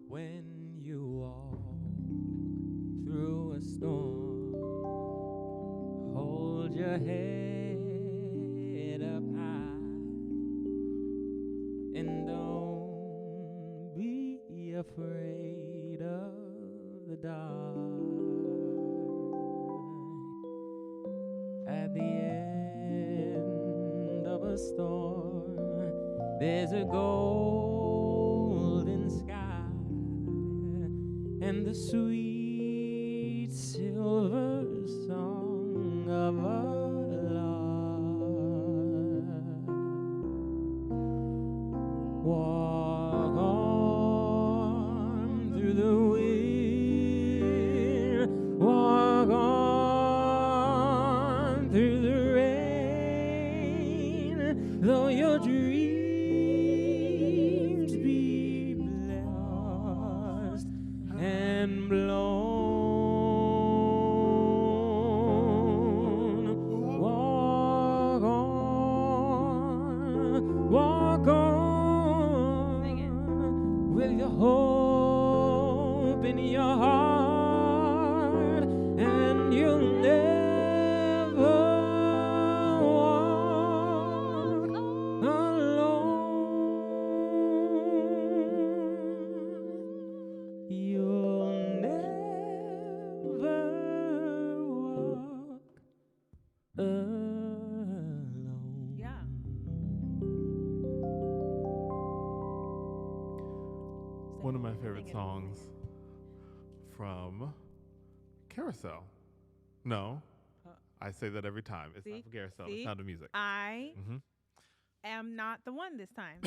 When you walk through a storm, hold your head up high and don't be afraid of the dark. At the end of a storm, there's a golden sky and the sweet silver song of our love. Walk on through the wind, walk on through the rain, though your dreams be blessed and blown. Walk on with your hope in your heart, and you'll never walk alone. You'll never walk alone. Yeah. One of my favorite songs from Carousel. No, I say that every time. It's not from Carousel. It's Sound of Music. I am not the one this time.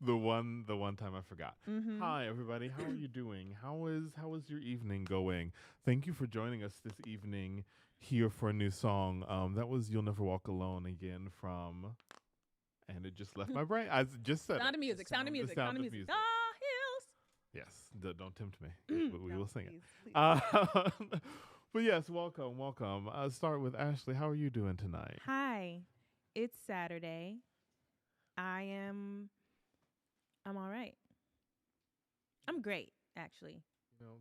The one time I forgot. Hi everybody, how are you doing? How is your evening going? Thank you for joining us this evening here for a new song. That was "You'll Never Walk Alone" again from, and it just left my brain. I just said Sound of Music. Sound of Music. Sound of Music. Ah, hills. Yes, don't tempt me, but we will sing please, it. please. But yes, welcome. Start with Ashley. How are you doing tonight? Hi, it's Saturday. I'm all right. I'm great, actually. You know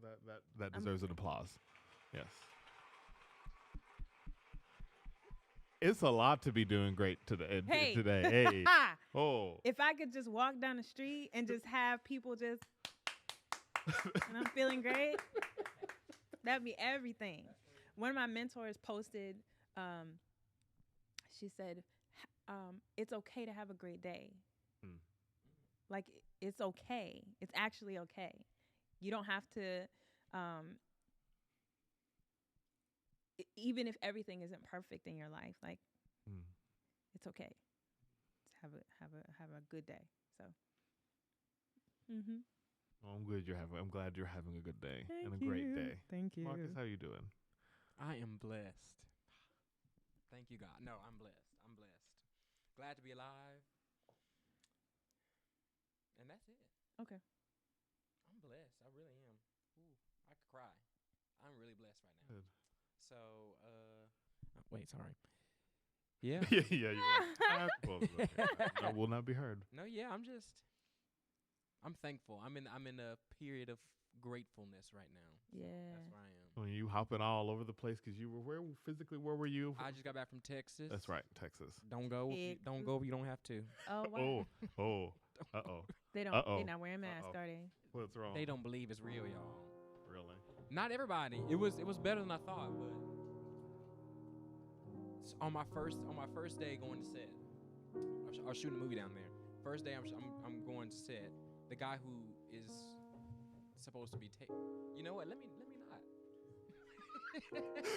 that deserves an applause. Yes. It's a lot to be doing great today. Hey. Hey. Oh. If I could just walk down the street and just have people just, and I'm feeling great, that'd be everything. One of my mentors posted, she said, it's okay to have a great day. Like, it's okay. It's actually okay. You don't have to, even if everything isn't perfect in your life, like, it's okay. Just have a good day. So, Well, I'm glad you're having a good day Thank and a great you. day. Thank you. Marcus, how you doing? I am blessed. Thank you, God. No, I'm blessed. I'm blessed. Glad to be alive. And that's it. Okay. I'm blessed. I really am. Ooh, I could cry. I'm really blessed right now. Good. So, wait, sorry. Yeah. yeah, you're right. That will not be heard. No, yeah, I'm thankful. I'm in a period of gratefulness right now. Yeah. That's where I am. When you hopping all over the place because you were where were you? I just got back from Texas. That's right, Texas. Don't go. Don't go if you don't have to. Oh, wow. Oh. Uh-oh. They're not wearing masks, are they? What's wrong? They don't believe it's real, y'all. Really? Not everybody. It was better than I thought, but on my first day going to set, I was shooting a movie down there. First day I'm going to set. The guy who is supposed to be you know what? Let me not.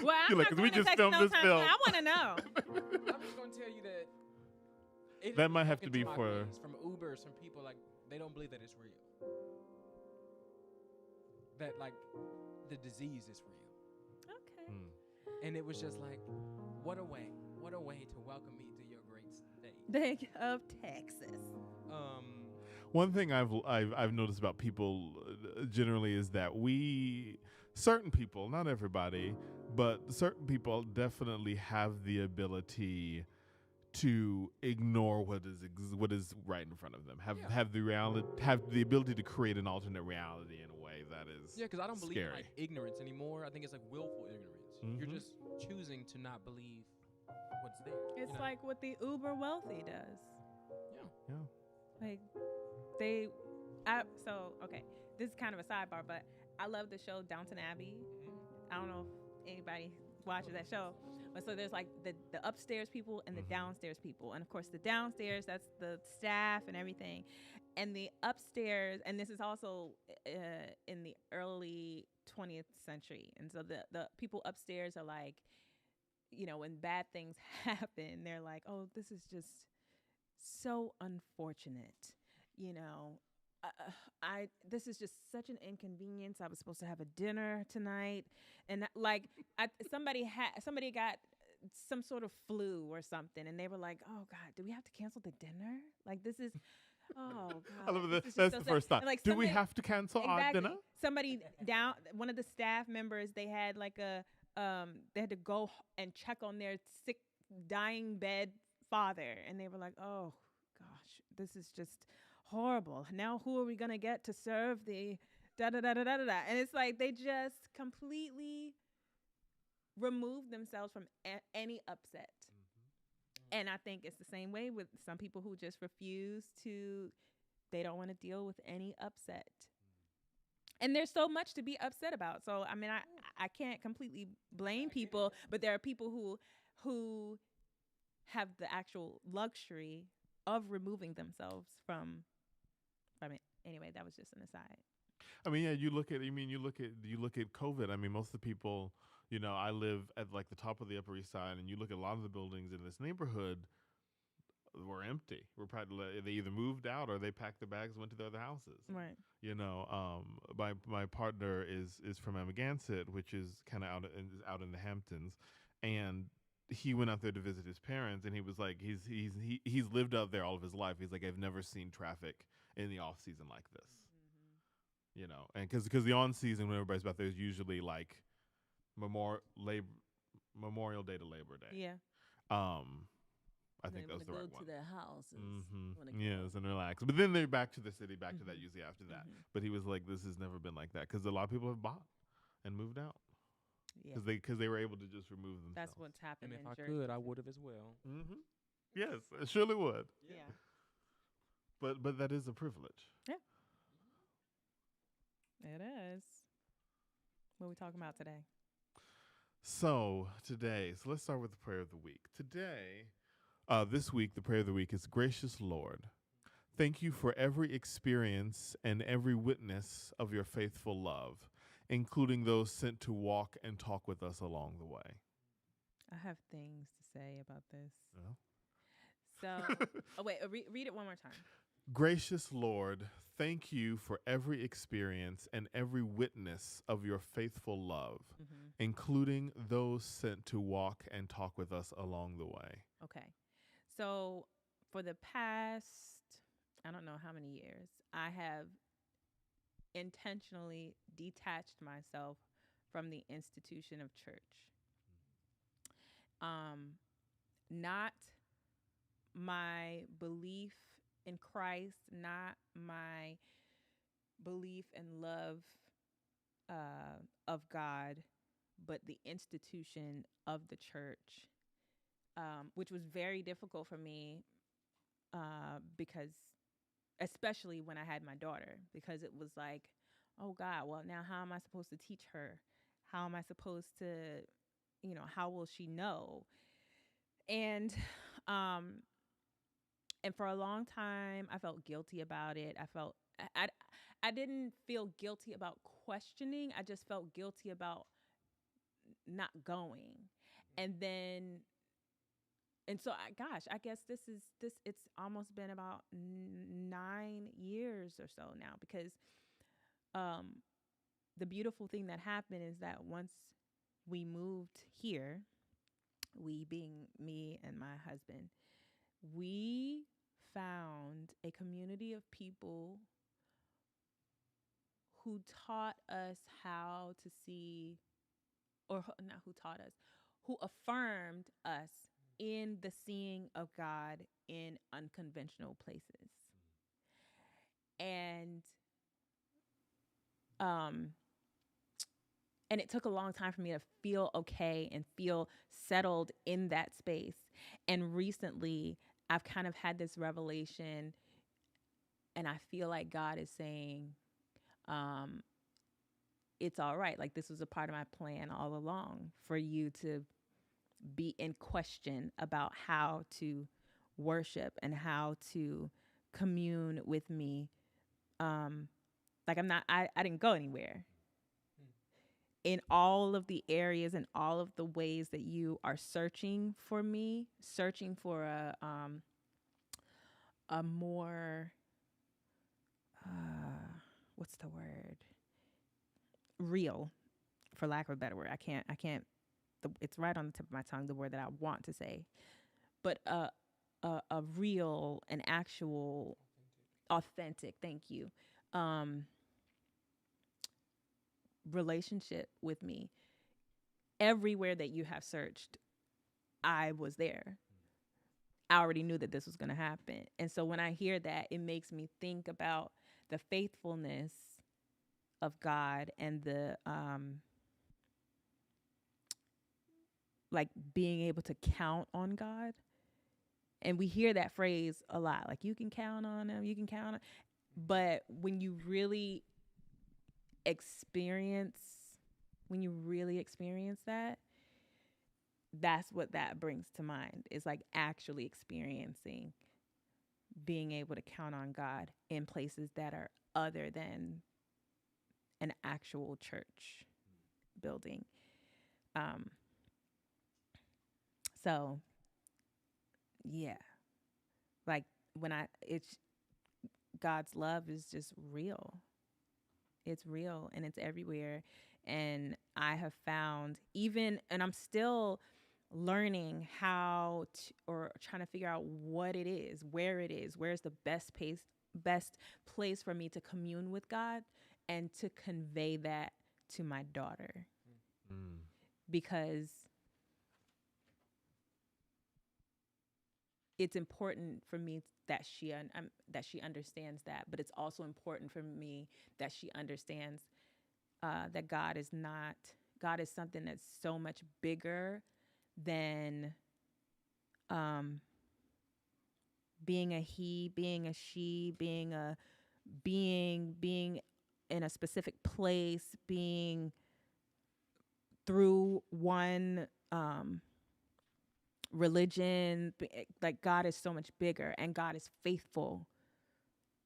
Well, I'm You're like, not 'cause we going to just text filmed no this time film. soon. I want to know. I'm just gonna tell you that. That might have to be my for- face from Uber. Some people like they don't believe that it's real. That like the disease is real. Okay. And it was just like, what a way to welcome me to your great state. Bank of Texas. One thing I've noticed about people generally is that certain people, not everybody, but certain people definitely have the ability to ignore what is right in front of them. Have the ability to create an alternate reality in a way that is because I don't believe in scary. like ignorance anymore. I think it's like willful ignorance. Mhm. You're just choosing to not believe what's there. It's like what the uber wealthy does. Yeah. Like okay, this is kind of a sidebar, but I love the show Downton Abbey. I don't know if anybody watches that show, but so there's like the upstairs people and the downstairs people, and of course the downstairs, that's the staff and everything, and the upstairs, and this is also in the early 20th century, and so the people upstairs are like, when bad things happen, they're like, oh, this is just so unfortunate, this is just such an inconvenience. I was supposed to have a dinner tonight, and somebody got some sort of flu or something, and they were like, "Oh God, do we have to cancel the dinner? Like this is, oh God." I love that. That's the first thought. Do we have to cancel our dinner? Somebody one of the staff members, they had they had to go and check on their sick, dying bed father, and they were like, "Oh gosh, this is just horrible. Now who are we gonna get to serve the da da da da da da?" And it's like they just completely remove themselves from any upset. And I think it's the same way with some people who just refuse to. They don't want to deal with any upset. And there's so much to be upset about. So I mean, I can't completely blame people, but there are people who have the actual luxury of removing themselves from it. Anyway, that was just an aside. I mean, yeah, you look at COVID. I mean, most of the people, I live at like the top of the Upper East Side, and you look at a lot of the buildings in this neighborhood were empty. They either moved out or they packed their bags and went to their other houses. Right. My partner is from Amagansett, which is kind of out in the Hamptons, and he went out there to visit his parents, and he was like, he's lived out there all of his life. He's like, I've never seen traffic in the off season like this. And because the on season when everybody's out there is usually like Memorial Day to Labor Day. Yeah. I think that was the right one. To their houses. Yes, and relax. But then they're back to the city, back to that usually after that. But he was like, this has never been like that, because a lot of people have bought and moved out. Yeah. Because they were able to just remove themselves. That's what's happened. And if in I Jersey. could, I would have as well. Yes, it surely would. Yeah. But that is a privilege. Yeah. It is. What are we talking about today? So let's start with the prayer of the week. This week, the prayer of the week is, Gracious Lord, thank you for every experience and every witness of your faithful love, including those sent to walk and talk with us along the way. I have things to say about this. Yeah. So, read it one more time. Gracious Lord, thank you for every experience and every witness of your faithful love, including those sent to walk and talk with us along the way. Okay. So for the past, I don't know how many years, I have intentionally detached myself from the institution of church. Not my belief in Christ, not my belief and love of God, but the institution of the church, which was very difficult for me because, especially when I had my daughter, because it was like, oh God, well, now how am I supposed to teach her? How am I supposed to, how will she know? And for a long time, I felt guilty about it. I didn't feel guilty about questioning. I just felt guilty about not going. And so I guess it's almost been about 9 years or so now, because the beautiful thing that happened is that once we moved here, we being me and my husband, we found a community of people who taught us how to see, or not who taught us, who affirmed us in the seeing of God in unconventional places. And it took a long time for me to feel okay and feel settled in that space. And recently, I've kind of had this revelation, and I feel like God is saying, it's all right. Like, this was a part of my plan all along, for you to be in question about how to worship and how to commune with me. Like, I didn't go anywhere. In all of the areas and all of the ways that you are searching for me, searching for a more, what's the word? Real, for lack of a better word. I can't, it's right on the tip of my tongue, the word that I want to say. But a real, an actual, authentic, thank you, relationship with me. Everywhere that you have searched, I was there. I already knew that this was going to happen. And so when I hear that, it makes me think about the faithfulness of God and the like being able to count on God. And we hear that phrase a lot, like, you can count on him, you can count on. But when you really experience that, that's what that brings to mind, is like actually experiencing being able to count on God in places that are other than an actual church building. So yeah, like God's love is just real. It's real and it's everywhere. And I have found and I'm still learning how to, or trying to figure out what it is, where's the best place for me to commune with God and to convey that to my daughter. Because it's important for me that she understands that, but it's also important for me that she understands that God is something that's so much bigger than being a he, being a she, being in a specific place, being through one religion. Like, God is so much bigger, and God is faithful.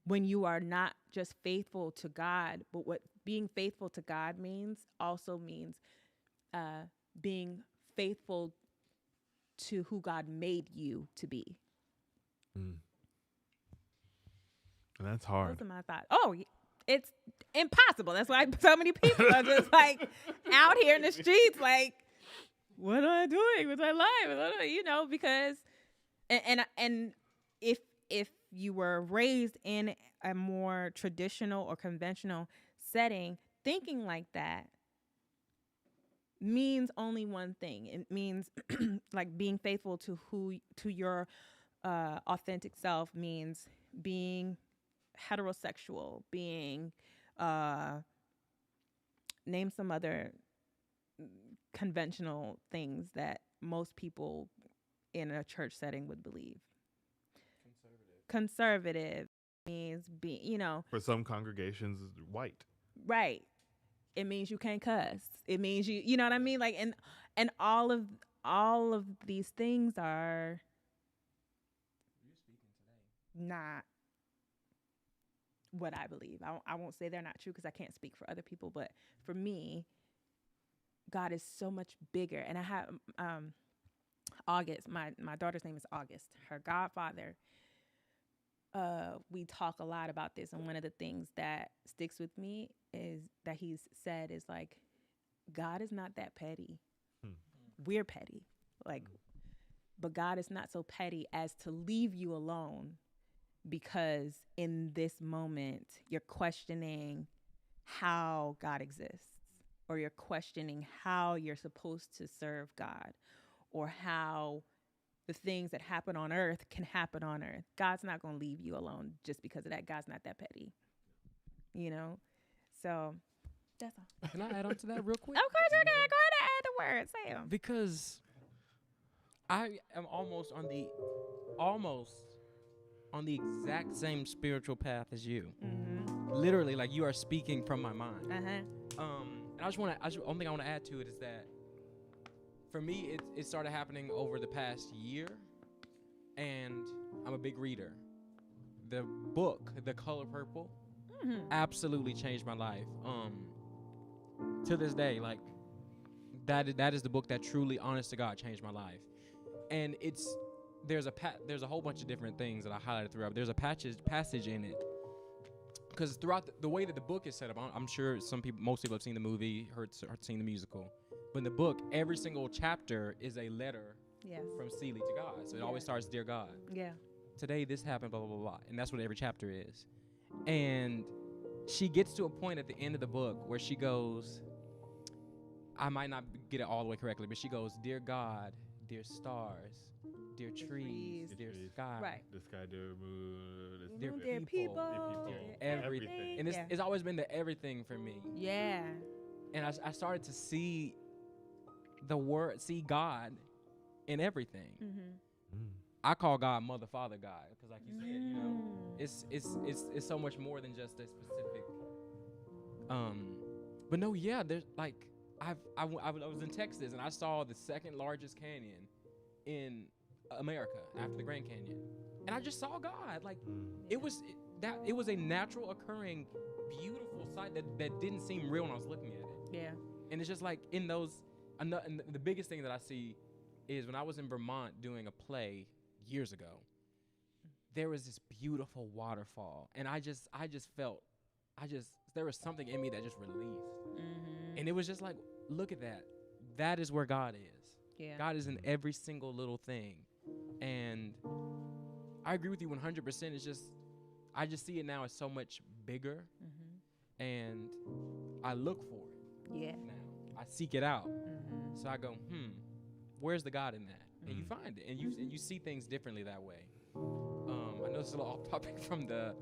When you are not just faithful to God, but what being faithful to God means being faithful to who God made you to be. And that's hard. Those are my thoughts. Oh, it's impossible. That's why so many people are just like out here in the streets, like, what am I doing with my life? You know, because and if you were raised in a more traditional or conventional setting, thinking like that means only one thing. It means like being faithful to your authentic self means being heterosexual, being name some other conventional things that most people in a church setting would believe. Conservative means for some congregations, white. Right. It means you can't cuss. It means you know what I mean? Like, and all of these things are not what I believe. I won't say they're not true because I can't speak for other people, but for me, God is so much bigger. And I have August, my daughter's name is August. Her godfather, we talk a lot about this, and one of the things that sticks with me is that he's said is like, God is not that petty. We're petty. Like, but God is not so petty as to leave you alone because in this moment you're questioning how God exists, or you're questioning how you're supposed to serve God, or how the things that happen on earth can happen on earth. God's not going to leave you alone just because of that. God's not that petty, So that's all. Can I add on to that real quick? Of course you can. Go ahead and add the words. Say 'em. Because I am almost on the exact same spiritual path as you. Mm-hmm. Literally, like you are speaking from my mind. Uh-huh. And only thing I want to add to it is that for me, it started happening over the past year, and I'm a big reader. The book, The Color Purple, absolutely changed my life. To this day, like that is the book that truly, honest to God, changed my life. And there's a whole bunch of different things that I highlighted throughout. There's a passage in it, because throughout the way that the book is set up, I'm sure most people have seen the movie, seen the musical. But in the book, every single chapter is a letter from Celie to God. So it always starts, "Dear God, today this happened, blah, blah, blah, blah." And that's what every chapter is. And she gets to a point at the end of the book where she goes, I might not get it all the way correctly, but she goes, "Dear God, dear stars, dear trees, dear sky." Right. The sky, dear moon, Dear people, everything. And it's always been the everything for me. Yeah. And I started to see see God in everything. Mm-hmm. I call God Mother, Father, God, because like you said, it's so much more than just a specific. But no, there's like I was in Texas and I saw the second largest canyon in America after the Grand Canyon, and I just saw God. Like it was a natural occurring, beautiful sight that didn't seem real when I was looking at it. Yeah. And it's just like in those, and the biggest thing that I see is when I was in Vermont doing a play years ago, there was this beautiful waterfall, and I just felt, there was something in me that just released. Mm-hmm. And it was just like, look at that. That is where God is. Yeah. God is in every single little thing. And I agree with you 100%. It's just, I just see it now as so much bigger, and I look for it. Yeah. Now I seek it out. So I go, where's the God in that? And you find it, and you see things differently that way. I know it's a little off topic from the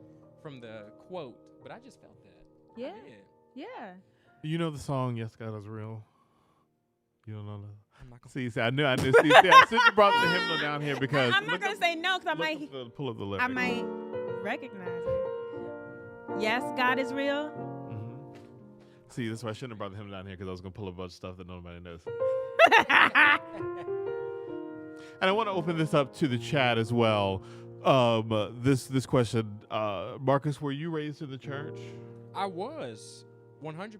quote, but I just felt that. Yeah. I did. Yeah. You know the song "Yes, God Is Real"? You don't know that? I'm not gonna See, I knew. See, I should have brought the hymnal down here because I'm not gonna say no because I might pull up the lyrics. I might recognize it. Yes, God is real. See, that's why I shouldn't have brought the hymn down here, because I was going to pull a bunch of stuff that nobody knows. And I want to open this up to the chat as well. This question, Marcus, were you raised in the church? I was 100%.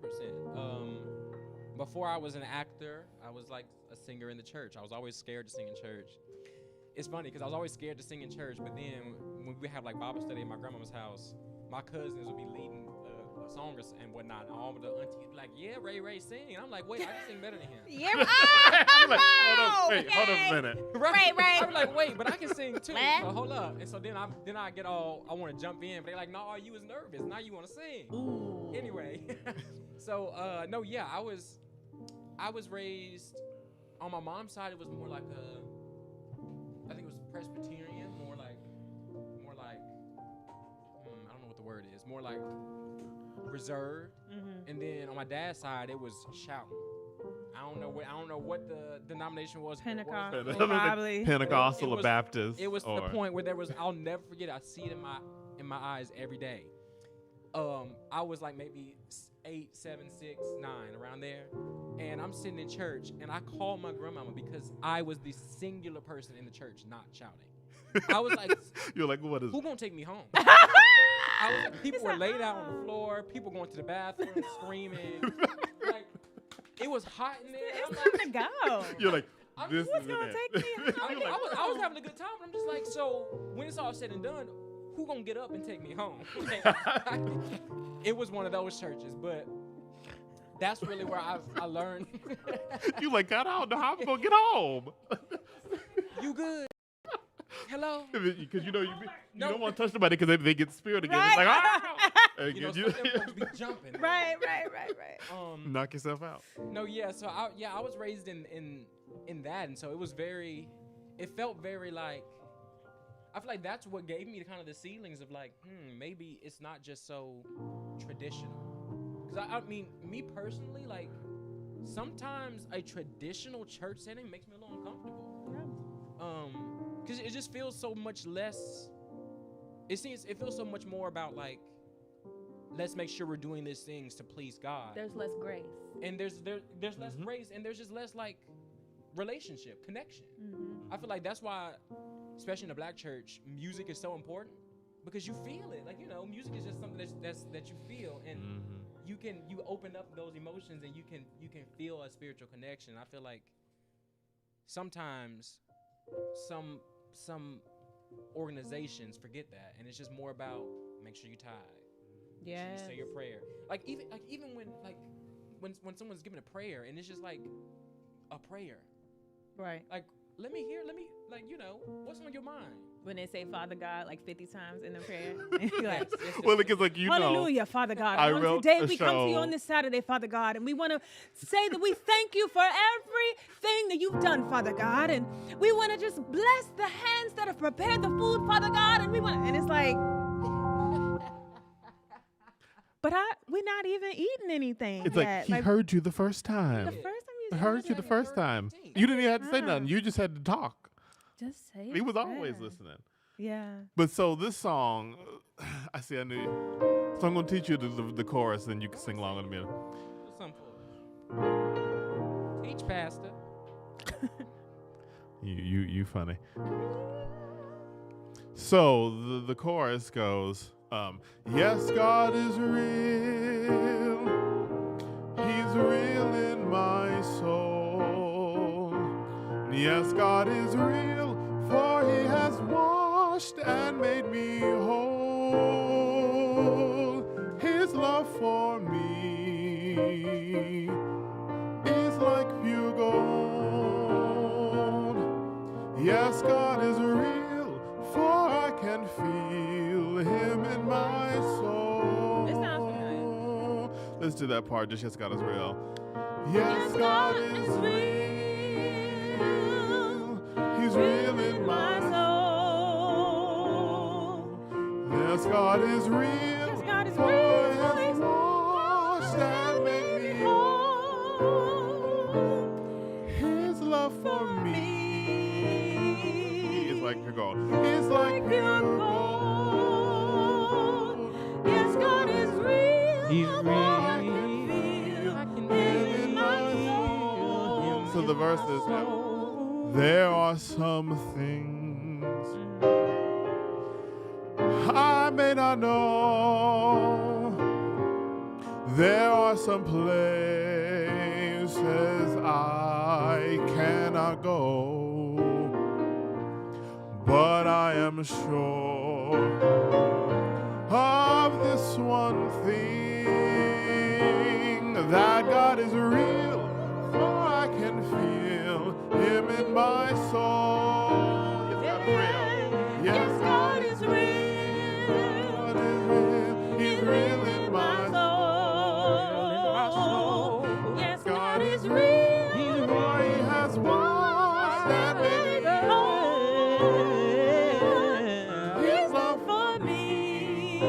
Before I was an actor, I was like a singer in the church. I was always scared to sing in church. It's funny because I was always scared to sing in church, but then when we have like Bible study at my grandmama's house, my cousins would be leading a song and whatnot. And all of the aunties would be like, "Yeah, Ray, sing." And I'm like, "Wait, I can sing better than him." Yeah. Like, hold up a minute. Right. I'm like, "Wait, but I can sing too." So hold up. And so then I get all, I want to jump in, but they're like, "No, you was nervous. Now you want to sing." Ooh. Anyway, so no, yeah, I was raised on my mom's side. It was more like I think it was Presbyterian, more like I don't know what the word is, more like reserved. And then on my dad's side, it was shouting. I don't know what the denomination was. Pentecostal, probably. Pentecostal or Baptist. It was to the point where I'll never forget. I see it in my eyes every day. I was like maybe 8, 7, 6, 9, around there, and I'm sitting in church, and I called my grandmama because I was the singular person in the church not shouting. I was like, "You're like, what is? Who gonna take me home?" People were laid out on the floor. People going to the bathroom screaming. Like, it was hot in there. It's time to go. You're like, Who's gonna take me home? I was having a good time. I'm just like, so when it's all said and done, who gonna get up and take me home? It was one of those churches, but that's really where I learned. You like, God, I don't know how I'm gonna get home. You good? hello. Because you No. don't want to touch somebody because they get speared again. Right. It's like, ah! You know, some of them folks be jumping. Right. Knock yourself out. No, yeah. So I was raised in that, and so it felt very like, I feel like that's what gave me kind of the ceilings of like, maybe it's not just so traditional. Because I mean, me personally, like, sometimes a traditional church setting makes me a little uncomfortable. Because it just feels so much less. It feels so much more about like, let's make sure we're doing these things to please God. There's less grace. And there's less grace, and there's just less like relationship, connection. I feel like that's why, especially in a black church, music is so important, because you feel it. Like, you know, music is just something that you feel, and you open up those emotions, and you can feel a spiritual connection. I feel like sometimes some organizations forget that, and it's just more about make sure you tithe. Yeah. You say your prayer. Like even when someone's giving a prayer, and it's just like a prayer. Right. Like, let me like, you know, what's on your mind? When they say Father God like 50 times in the prayer. Like, Well, because like, you know, hallelujah, Father God. I On wrote today a we come to you show. on this Saturday, Father God, and we want to say that we thank you for everything that you've done, Father God, and we want to just bless the hands that have prepared the food, Father God, and it's like, but we're not even eating anything. it's yet. like he heard you the first The time. first time I you heard said you the it, first time. You didn't even have to say nothing. Uh-huh. You just had to talk. just say He it, was always yeah. listening. Yeah. But so this song, I knew you. So I'm going to teach you the chorus, and you can sing along with me. What's something for? Teach, Pastor. You funny. So the chorus goes, yes, God is real. He's real in my soul. Yes, God is real, for he has washed and made me whole. His love for me is like pure gold. Yes, God is real, for I can feel him in my soul. This sounds familiar. Let's do that part. Just yes, God is real. Yes, God is real. He's real in my soul. Yes, God is real. Yes, God is for real. he has washed and made me whole. His love for me is like pure gold. It's like pure gold. Yes, God is real. He's for real. I can feel him in my soul. So the verse is, there are some things I may not know. There are some places I cannot go. But I am sure of this one thing, that God is real, for I can feel him in my soul. Yes, God is real. God is real. He's real in my soul. Yes, God God is is real. For he has washed and made me whole. His love for me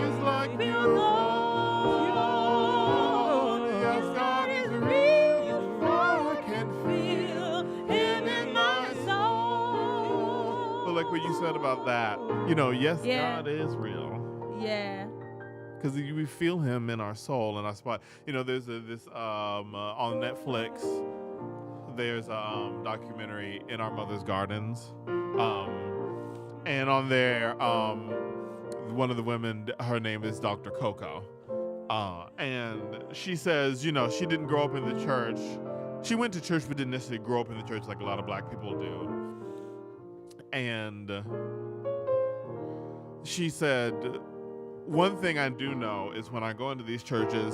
is like pure gold. Yes, God is real, for I can feel him in my soul. But like what you said about that, you know, yes, Yeah. God is real. Yeah. Because we feel him in our soul, in our spot. You know, there's this on Netflix, there's a documentary, In Our Mother's Gardens. And on there, one of the women, her name is Dr. Coco. And she says, you know, she didn't grow up in the church. She went to church, but didn't necessarily grow up in the church like a lot of black people do. And she said, one thing I do know is when I go into these churches,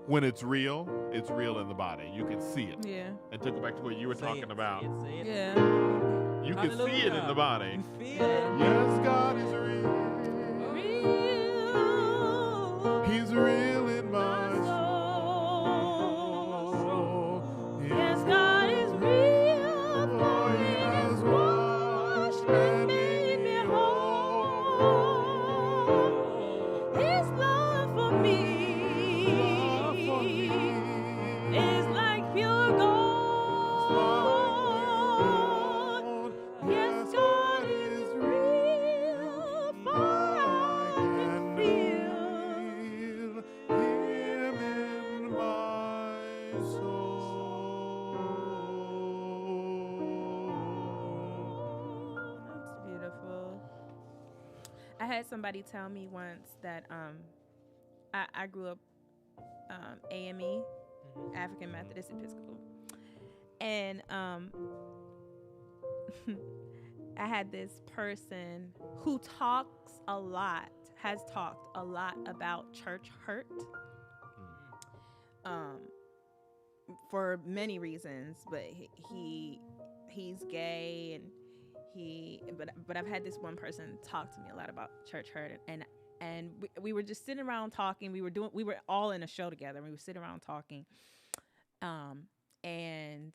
when it's real it's real in the body. You can see it. Yeah. And to go back to what you were talking about, Say it. Yeah. you can see it in the body. You feel it. Yes, God is real. Real. He's real in my soul. Yes, God is real. Oh, He has washed and made me whole. His love for me is like pure gold. Yes, God is real, for I can feel Him in my soul. That's beautiful. I had somebody tell me once that I grew up AME, African Methodist Episcopal, and I had this person who has talked a lot about church hurt, for many reasons, but he's gay, and but I've had this one person talk to me a lot about church hurt, and we were just sitting around talking. We were all in a show together, and we were sitting around talking, and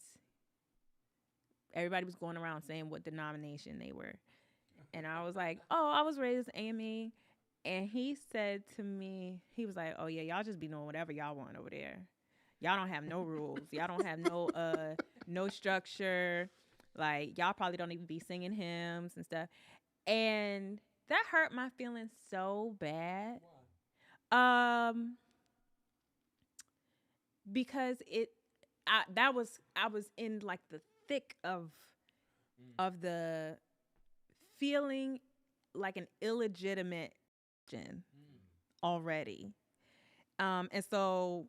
everybody was going around saying what denomination they were, and I was like, oh, I was raised AME, and he said to me, he was like, oh yeah, y'all just be doing whatever y'all want over there. Y'all don't have no rules. Y'all don't have no structure. Like, y'all probably don't even be singing hymns and stuff. And that hurt my feelings so bad. Because I was in like the thick of the feeling like an illegitimate already. And so,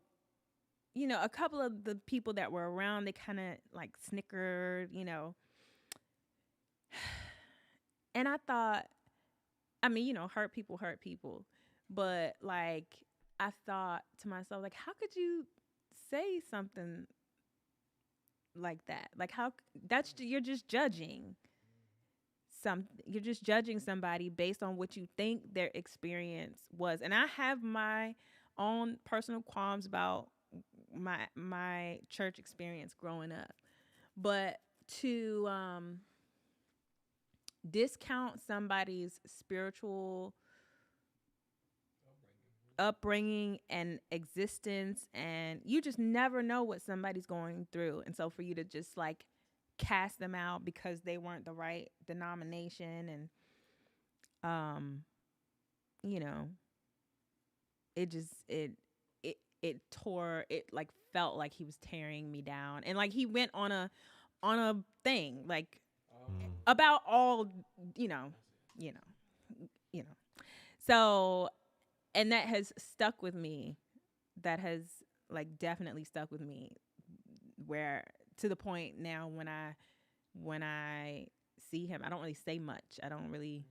you know, a couple of the people that were around, they kind of like snickered, you know. And I thought, I mean, you know, hurt people. But like, I thought to myself, like, how could you say something like that? Like, you're just judging you're just judging somebody based on what you think their experience was. And I have my own personal qualms about my church experience growing up, but to discount somebody's spiritual upbringing and existence, and you just never know what somebody's going through, and so for you to just like cast them out because they weren't the right denomination, and you know, it like felt like he was tearing me down, and like he went on a thing like about all you know. So, and that has stuck with me. That has like definitely stuck with me, where to the point now when I see him, I don't really say much. I don't really.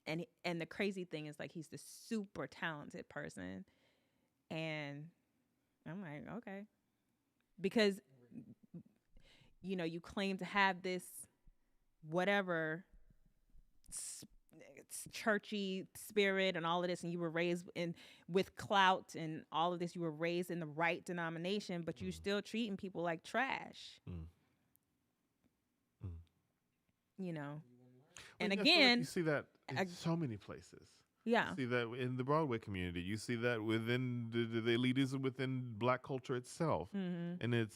And the crazy thing is, like, he's the super talented person, and I'm like, okay, because you know, you claim to have this whatever churchy spirit and all of this, and you were raised with clout and all of this. You were raised in the right denomination, but you're still treating people like trash. You know. And again, you see that in so many places. Yeah. You see that in the Broadway community. You see that within the elitism within Black culture itself. Mm-hmm. And it's,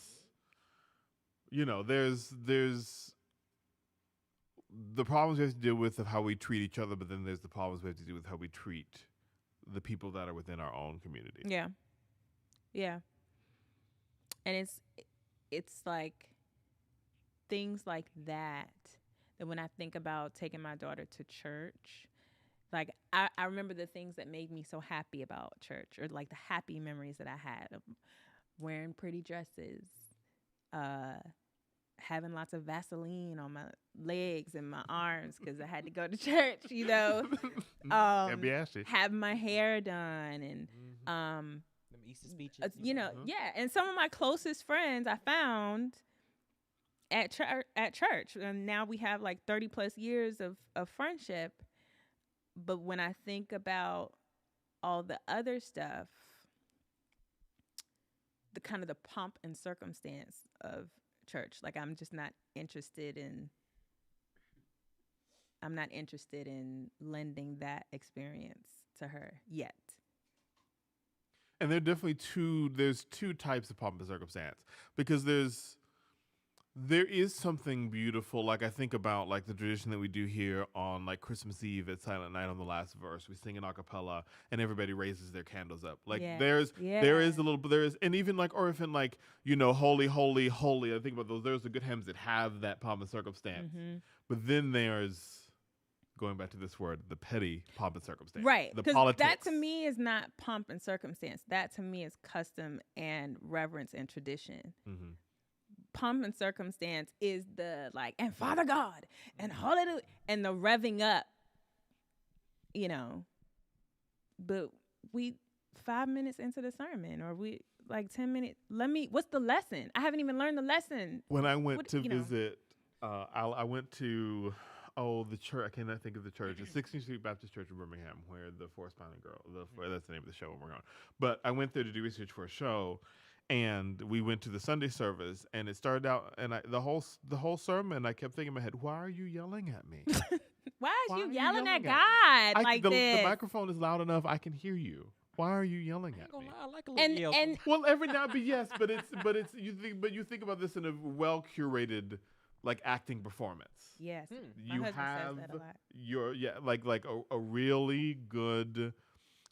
you know, there's the problems we have to deal with of how we treat each other, but then there's the problems we have to deal with how we treat the people that are within our own community. Yeah. Yeah. And it's like things like that when I think about taking my daughter to church, like I remember the things that made me so happy about church, or like the happy memories that I had of wearing pretty dresses, having lots of Vaseline on my legs and my arms because I had to go to church, you know. Can't be ashy. Having my hair done, and them Easter speeches. You know, yeah. And some of my closest friends I found at church, and now we have like 30 plus years of friendship. But when I think about all the other stuff, the kind of the pomp and circumstance of church, like I'm not interested in lending that experience to her yet. And there's two types of pomp and circumstance, because there is something beautiful. Like I think about like the tradition that we do here on like Christmas Eve at Silent Night on the last verse. We sing an a cappella and everybody raises their candles up. Like there is and even like, or if in like, you know, holy, holy, holy. I think about those. There's the good hymns that have that pomp and circumstance. Mm-hmm. But then there's, going back to this word, the petty pomp and circumstance. Right. The because politics. that to me is not pomp and circumstance. That to me is custom and reverence and tradition. Mm-hmm. Pomp and circumstance is the like, and Father God, and hallelujah, and the revving up, you know. But we 5 minutes into the sermon, or we like 10 minutes. What's the lesson? I haven't even learned the lesson. When I went to visit, I went to, the church. I cannot think of the church. It's 16th Street Baptist Church in Birmingham, where the Forest Pounding Girl, that's the name of the show we're on. But I went there to do research for a show. And we went to the Sunday service, and it started out, and the whole sermon, I kept thinking in my head, why are you yelling at me? Why are you yelling at me? God like this? The microphone is loud enough, I can hear you. Why are you yelling at me? I like a little yell. And well, every now and then, yes, but you think about this in a well curated like acting performance. Yes, you my husband have says that a lot. your a really good.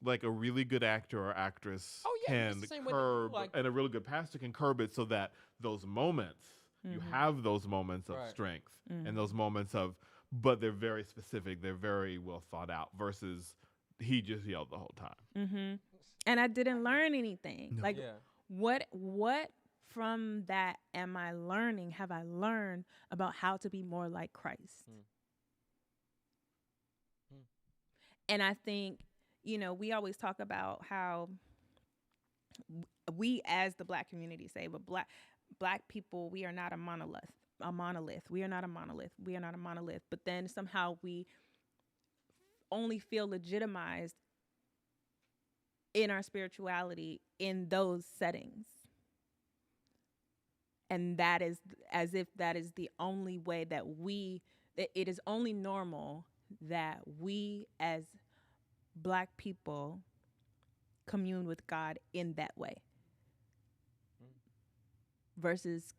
Like a really good actor or actress can curb, and a really good pastor can curb it so that those moments, you have those moments of strength and those moments of, but they're very specific, they're very well thought out, versus he just yelled the whole time. And I didn't learn anything. No. Like, what from that have I learned about how to be more like Christ? And I think, you know, we always talk about how we as the Black community say, but black people, we are not a monolith. We are not a monolith. But then somehow we only feel legitimized in our spirituality in those settings. And that is as if that is the only way that it is only normal that we as Black people commune with God in that way, versus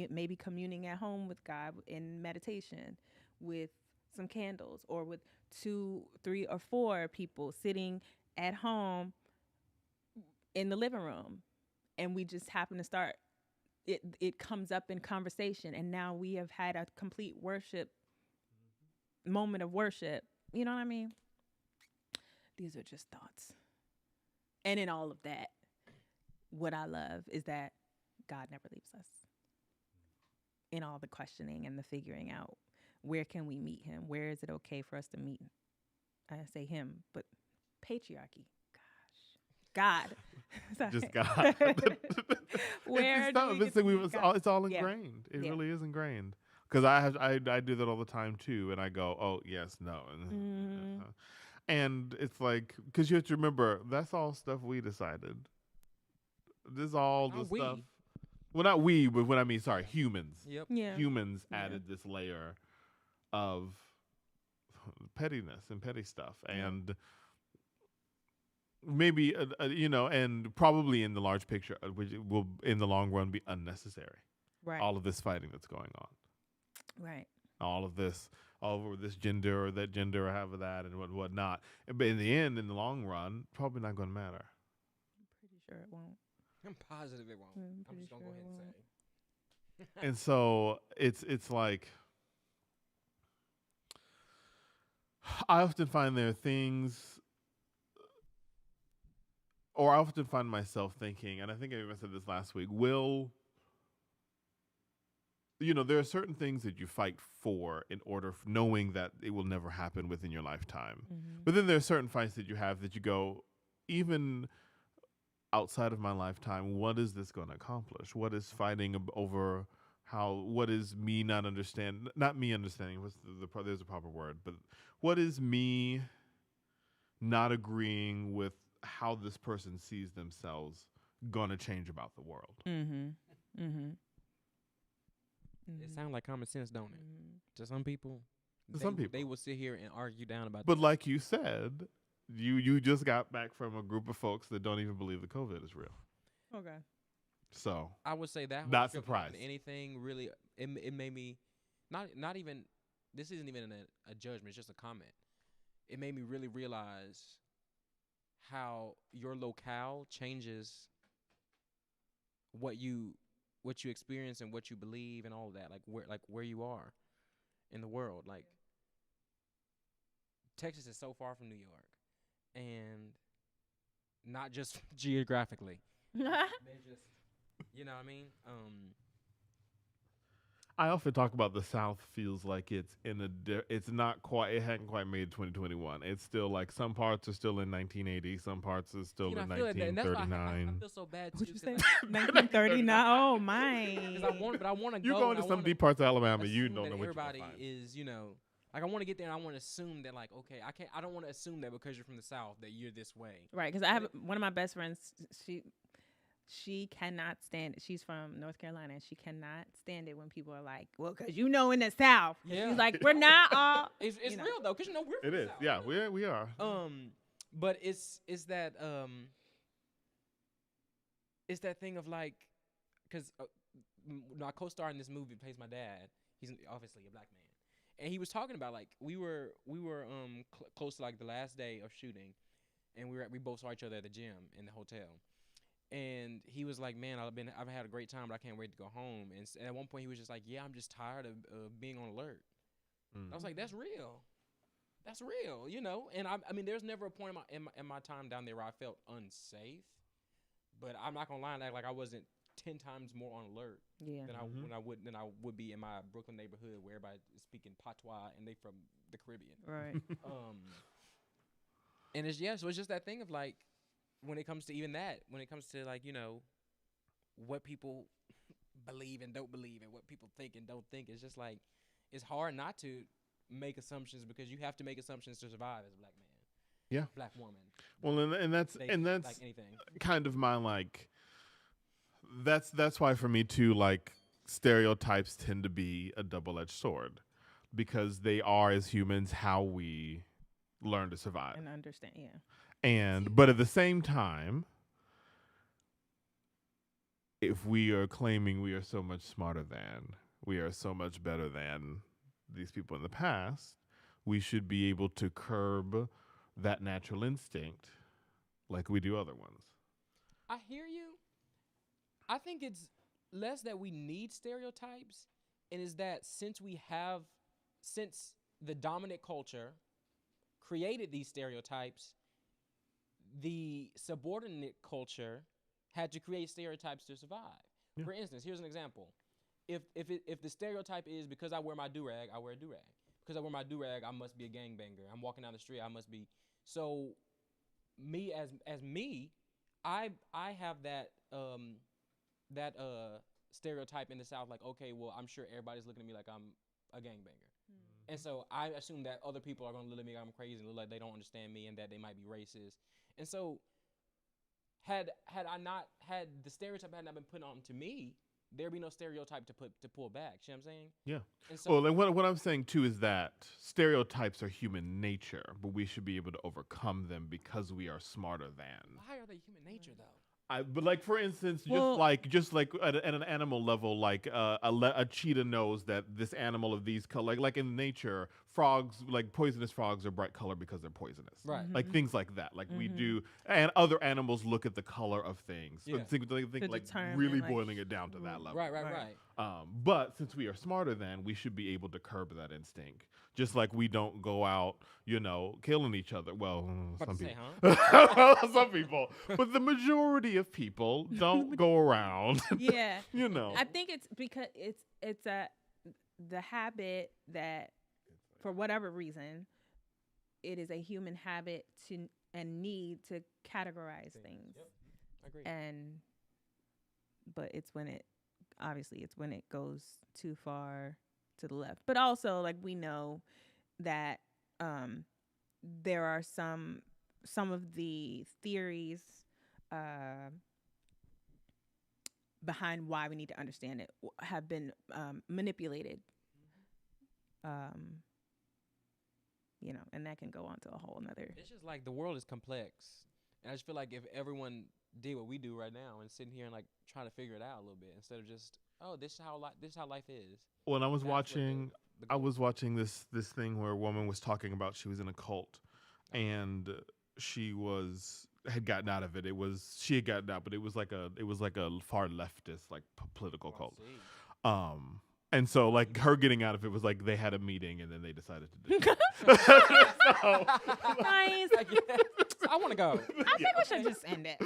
maybe communing at home with God in meditation with some candles, or with 2, 3, or 4 people sitting at home in the living room, and we just happen to start it comes up in conversation, and now we have had a complete moment of worship. You know what I mean? These are just thoughts. And in all of that, what I love is that God never leaves us. In all the questioning and the figuring out, where can we meet him? Where is it okay for us to meet? I say him, but patriarchy. Gosh. God. Just God. Where it's all ingrained. It really is ingrained. Because I do that all the time too, and I go, oh yes, no. And it's like, because you have to remember, that's all stuff we decided. This is all the stuff. Well, not we, but when I mean, humans. Yep. Yeah. Humans added this layer of pettiness and petty stuff. And maybe, and probably in the large picture, which will, in the long run, be unnecessary. Right. All of this fighting that's going on. Right. All over this gender or that gender or have that and whatnot. But in the end, in the long run, probably not going to matter. I'm pretty sure it won't. I'm positive it won't. I'm just going to go ahead and say. And so it's like, I often find there are things, or I often find myself thinking, and I think I even said this last week, there are certain things that you fight for in order of knowing that it will never happen within your lifetime. Mm-hmm. But then there are certain fights that you have that you go, even outside of my lifetime, what is this going to accomplish? What is fighting over what is me not understanding, what's there's a proper word, but what is me not agreeing with how this person sees themselves going to change about the world? It sounds like common sense, don't it? To some people. They will sit here and argue down about But like you said, you just got back from a group of folks that don't even believe that COVID is real. Okay. So I would say that not trip surprised. more than anything really, it made me not even. This isn't even a judgment; it's just a comment. It made me really realize how your locale changes what you experience and what you believe and all of that. Like where you are in the world. Like Texas is so far from New York, and not just geographically. They're just, you know what I mean? I often talk about the South feels like it's it's not quite, it hadn't quite made 2021. It's still like some parts are still in 1980, some parts are still in I feel 1939. I feel so bad too. What'd you say? 1939. Oh my. Because I want to go. You go into some deep parts of Alabama, you don't know what everybody you're gonna find. is, like I want to get there and I want to assume that like, okay, I don't want to assume that because you're from the South that you're this way. Right, because I have one of my best friends, she cannot stand it. She's from North Carolina, and she cannot stand it when people are like, well, because in the South. Yeah. She's like, we're not all. It's real though, because we're from It the is, South. yeah, we are. But it's that thing of like, because my co-star in this movie plays my dad. He's obviously a black man, and he was talking about like we were close to like the last day of shooting, and we both saw each other at the gym in the hotel. And he was like, man, I've had a great time, but I can't wait to go home. And at one point he was just like, yeah, I'm just tired of being on alert. I was like, that's real. That's real, And I mean, there's never a point in my time down there where I felt unsafe. But I'm not gonna lie and act like I wasn't 10 times more on alert than I would be in my Brooklyn neighborhood where everybody is speaking patois and they from the Caribbean. Right. And so it's just that thing of like, when it comes to even that, when it comes to like, what people believe and don't believe and what people think and don't think, it's just like, it's hard not to make assumptions because you have to make assumptions to survive as a black man. Black woman. Well, and that's like anything. Kind of my like, that's why for me too, like stereotypes tend to be a double-edged sword because they are as humans how we learn to survive And understand, yeah. But at the same time, if we are claiming we are so much smarter than, we are so much better than these people in the past, we should be able to curb that natural instinct like we do other ones. I hear you. I think it's less that we need stereotypes, and is that since the dominant culture created these stereotypes, the subordinate culture had to create stereotypes to survive. Yeah. For instance, here's an example. If the stereotype is because I wear my do-rag, I wear a do-rag. Because I wear my do-rag, I must be a gangbanger. I'm walking down the street, I must be. So me as me, I have that stereotype in the South, like, okay, well, I'm sure everybody's looking at me like I'm a gangbanger. And so I assume that other people are going to look at me like I'm crazy and look like they don't understand me and that they might be racist. And so had the stereotype had not been put on to me, there'd be no stereotype to pull back. You know what I'm saying? Yeah. And so, well, and what I'm saying too is that stereotypes are human nature, but we should be able to overcome them because we are smarter than. Why are they human nature though? But like for instance, just like at an animal level, like a cheetah knows that this animal of these color, like in nature, frogs, like poisonous frogs are bright color because they're poisonous. Right. Like things like that. Like we do, and other animals look at the color of things. So think like really boiling it down to that level. Right. But since we are smarter than, we should be able to curb that instinct. Just like we don't go out, killing each other. Well, some people. Some people. But the majority of people don't go around. Yeah. I think it's because it's the habit that, for whatever reason, it is a human habit and need to categorize things. agree. But it's when it goes too far to the left. But also, like, we know that there are some of the theories behind why we need to understand it have been manipulated. And that can go on to a whole nother. It's just like the world is complex, and I just feel like if everyone did what we do right now and sitting here and like trying to figure it out a little bit instead of just, oh, this is how life is. When I was watching, this thing where a woman was talking about she was in a cult, and she had gotten out of it. She had gotten out, but it was like a far leftist, like political cult. And so, like, her getting out of it was like they had a meeting and then they decided to do it. Nice. I want to go. I think we should just end it.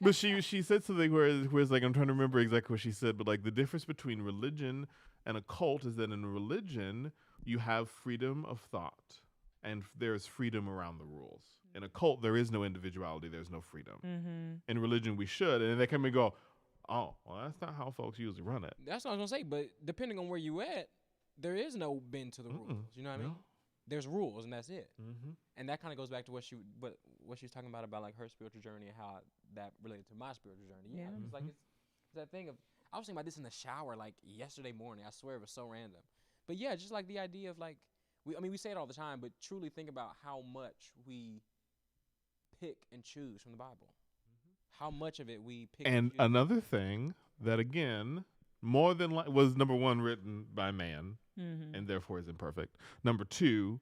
But she said something where it's like, I'm trying to remember exactly what she said, but like the difference between religion and a cult is that in a religion, you have freedom of thought and there's freedom around the rules. In a cult, there is no individuality. There's no freedom. Mm-hmm. In religion, we should. And they come and go, oh, well, that's not how folks usually run it. That's what I was going to say. But depending on where you at, there is no bend to the rules. You know what I mean? There's rules, and that's it. Mm-hmm. And that kind of goes back to what she was talking about like her spiritual journey and how that related to my spiritual journey. Yeah. It's like it's that thing of, I was thinking about this in the shower like yesterday morning. I swear it was so random. But yeah, just like the idea of like, we say it all the time, but truly think about how much we pick and choose from the Bible. How much of it we pick and choose. Another thing that, again, more than was, number one, written by man, and therefore is imperfect. Number two,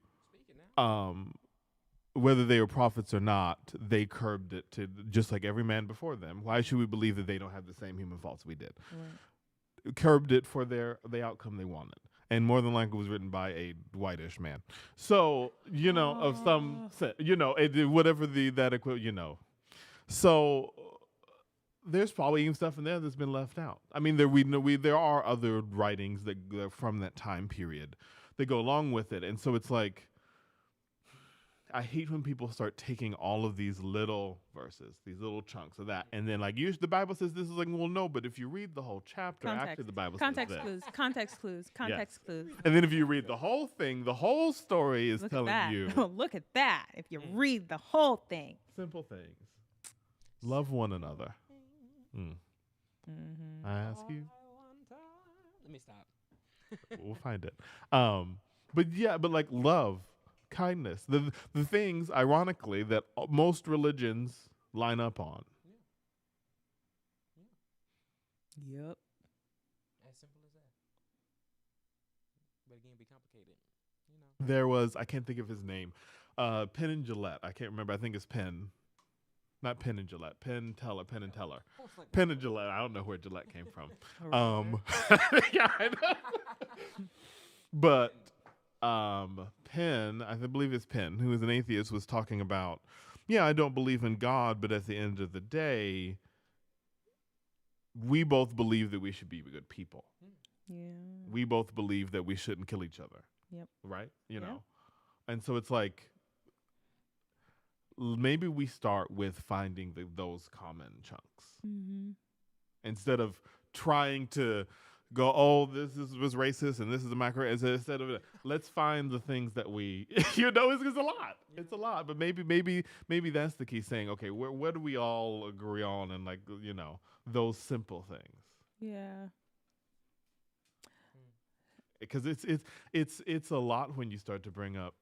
whether they were prophets or not, they curbed it to just like every man before them. Why should we believe that they don't have the same human faults we did? Right. Curbed it for the outcome they wanted. And more than likely was written by a whitish man. So, of some, whatever that equivalent, So there's probably even stuff in there that's been left out. I mean, there are other writings that from that time period that go along with it. And so it's like, I hate when people start taking all of these little verses, these little chunks of that, and then like, the Bible says this is like, well, no, but if you read the whole chapter, actually the Bible says this. Context clues. And then if you read the whole thing, the whole story is telling you. Look at that. If you read the whole thing. Simple things. Love one another. I ask you. Let me stop. We'll find it. But like love, kindness, the things, ironically, that most religions line up on. Yep. As simple as that. But again, be complicated. There was, I can't think of his name, Penn and Gillette. I can't remember. I think it's Penn. Not Penn and Gillette. Penn and Teller. Penn and Gillette. I don't know where Gillette came from. Yeah, I know. But Penn, I believe it's Penn, who is an atheist, was talking about, I don't believe in God, but at the end of the day, we both believe that we should be good people. Yeah. We both believe that we shouldn't kill each other. Yep. Right? know. And so it's like, maybe we start with finding those common chunks instead of trying to go, oh, this was racist and this is a macro. Instead of let's find the things that we, it's a lot. It's a lot, but maybe that's the key. Saying, okay, where do we all agree on, and like those simple things. Yeah. Because it's a lot when you start to bring up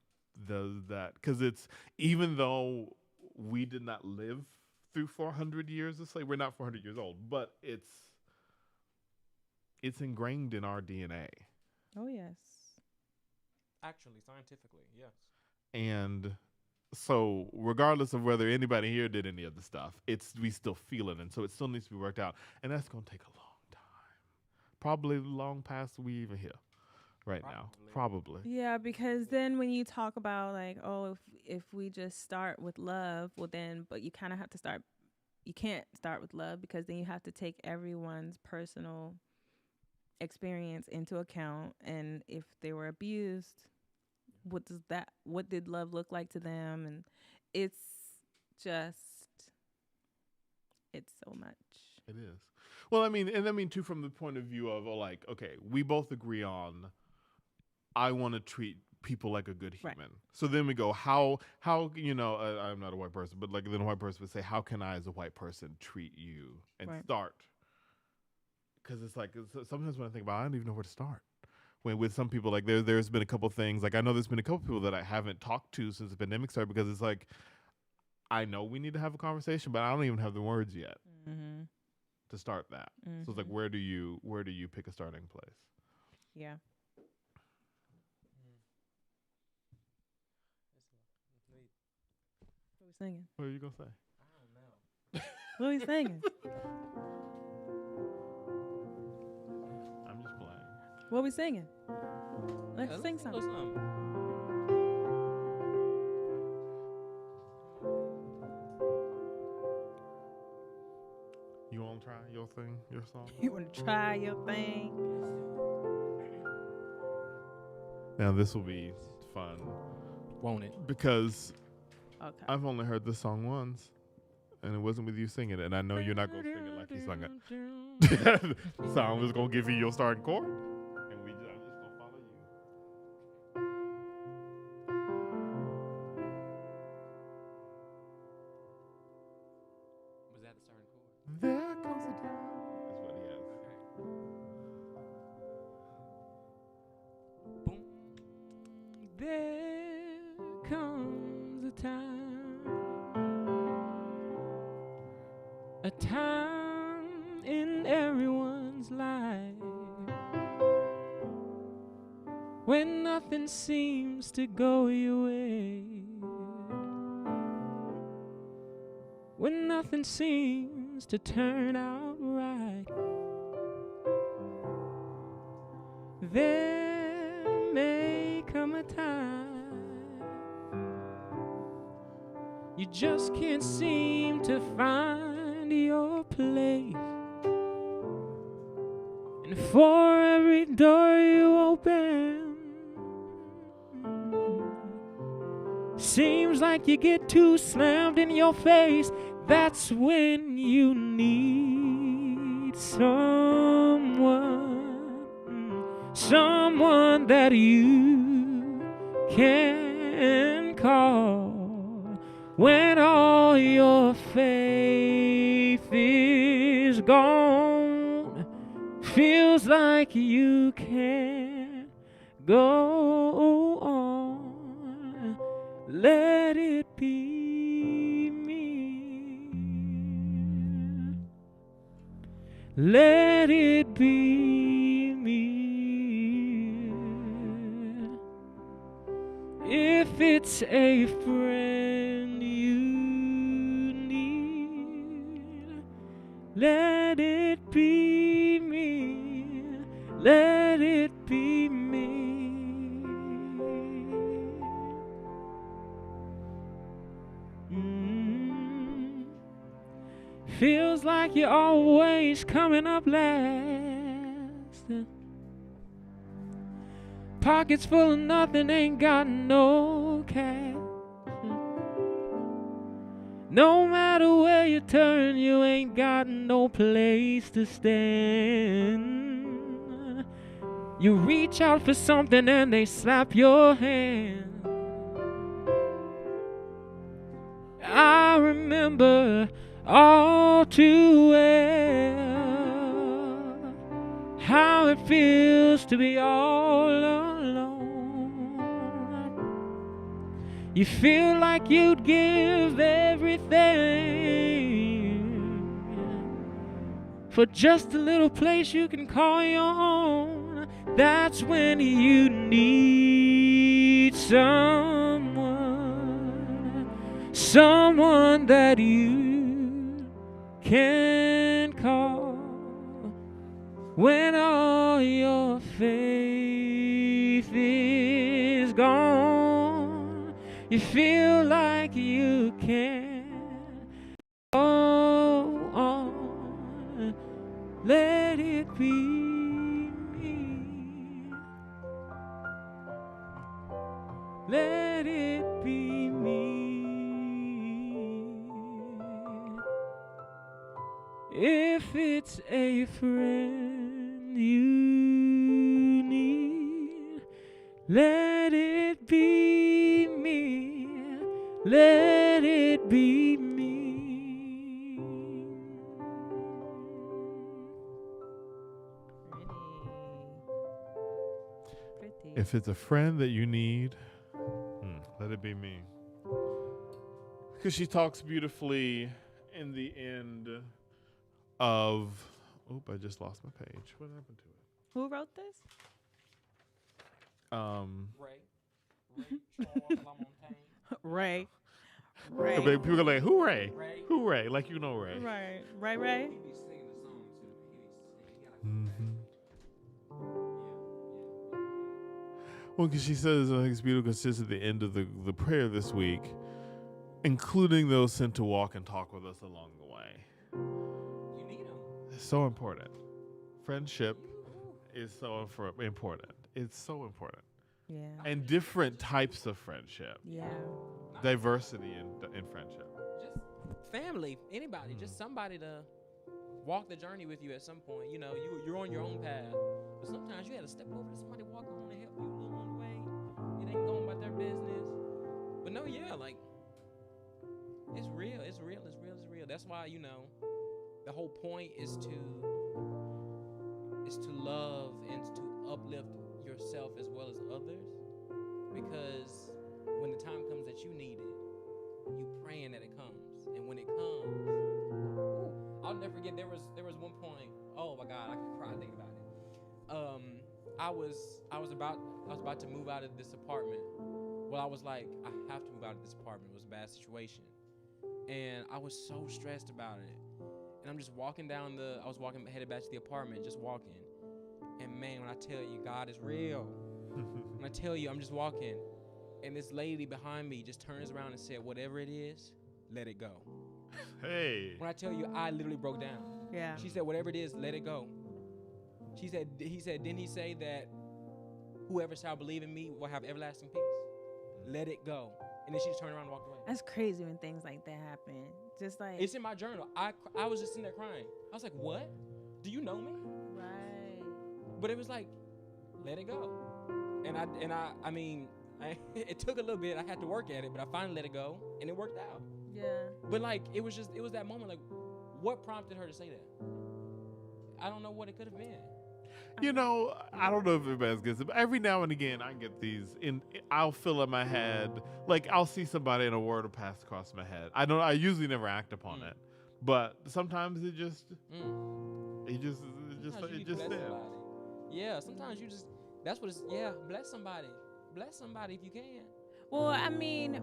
that, because it's, even though we did not live through 400 years of slavery, we're not 400 years old, but it's ingrained in our DNA. Oh yes. Actually, scientifically, yes. And so regardless of whether anybody here did any of the stuff, we still feel it, and so it still needs to be worked out, and that's going to take a long time, probably long past we even hear. Now, probably. Yeah, because then when you talk about like, oh, if we just start with love, well then, but you kind of have to start. You can't start with love because then you have to take everyone's personal experience into account, and if they were abused, what did love look like to them? And it's It's so much. It is. Well, I mean, too, from the point of view of like, okay, we both agree on, I want to treat people like a good human. Right. So then we go, how I'm not a white person, but like then a white person would say, how can I as a white person treat you and Right. start? Because it's like sometimes when I think about it, I don't even know where to start. When with some people, like there's been a couple things, like I know there's been a couple people that I haven't talked to since the pandemic started, because it's like, I know we need to have a conversation, but I don't even have the words yet to start that. So it's like, where do you pick a starting place? Yeah. What are we singing? What are you gonna say? I don't know. What are we singing? I'm just playing. What are we singing? Let's sing something. You want to try your thing, your song? You want to try your thing? Now this will be fun. Won't it? Because Okay. I've only heard this song once, and it wasn't with you singing it, and I know you're not going to sing it like you sung it. So I'm just going to give you your starting chord, and I'm just going to follow you. Was that the starting chord? There comes a time. That's what he has. Boom. There comes a time in everyone's life when nothing seems to go your way, when nothing seems to turn out right. There may come a time you just can't seem to find your place, and for every door you open, seems like you get too slammed in your face. That's when you need someone that you can call when all your faith is gone. Feels like you can't go on. Let it be me. Let it be me. If it's a friend you need, let it be me. Let it be me. Feels like you're always coming up last. Pockets full of nothing, ain't got no cash. No matter where you turn, you ain't got no place to stand. You reach out for something and they slap your hand. I remember all too well how it feels to be all alone. You feel like you'd give everything for just a little place you can call your own. That's when you need someone that you can call when all your faith is gone. You feel like you can't go on. Let it be me. Let it be me. If it's a friend you need, let it be me. Let it be me. Pretty. If it's a friend that you need, let it be me. Because she talks beautifully in the end of... Oop, I just lost my page. What happened to it? Who wrote this? Ray. Ray. People are like, hooray. Ray. Hooray. Like you know Ray. Right. Ray. Well, because she says, I think it's beautiful because it's at the end of the prayer this week, including those sent to walk and talk with us along the way. You need them. It's so important. Friendship is so important. It's so important. Yeah. And different types of friendship. Yeah. Diversity in friendship. Just family, anybody, just somebody to walk the journey with you at some point. You know, you're on your own path, but sometimes you had to step over to somebody walk on and help you a little on the way. It ain't going about their business. But no, yeah, like it's real. That's why, you know, the whole point is to love and to uplift yourself as well as others, because when the time comes that you need it, you praying that it comes, and when it comes, I'll never forget. There was one point. Oh my God, I could cry thinking about it. I was about to move out of this apartment. Well, I was like, I have to move out of this apartment. It was a bad situation, and I was so stressed about it. And I'm just walking headed back to the apartment, just walking. And man, when I tell you God is real, when I tell you I'm just walking, and this lady behind me just turns around and said, whatever it is, let it go. Hey. When I tell you, I literally broke down. Yeah. She said, whatever it is, let it go. Didn't he say that whoever shall believe in me will have everlasting peace? Let it go. And then she just turned around and walked away. That's crazy when things like that happen. Just like It's in my journal. I was just sitting there crying. I was like, what? Do you know me? right. But it was like, let it go. And I mean, it took a little bit. I had to work at it, but I finally let it go, and it worked out. Yeah. But like, it was that moment. Like, what prompted her to say that? I don't know what it could have been. You know, I don't know if everybody gets it, but every now and again I get these I'll fill in my head. Like I'll see somebody and a word will pass across my head. I usually never act upon it. But sometimes it just is. Yeah, sometimes you just that's what it's bless somebody. Bless somebody if you can. Well, I mean,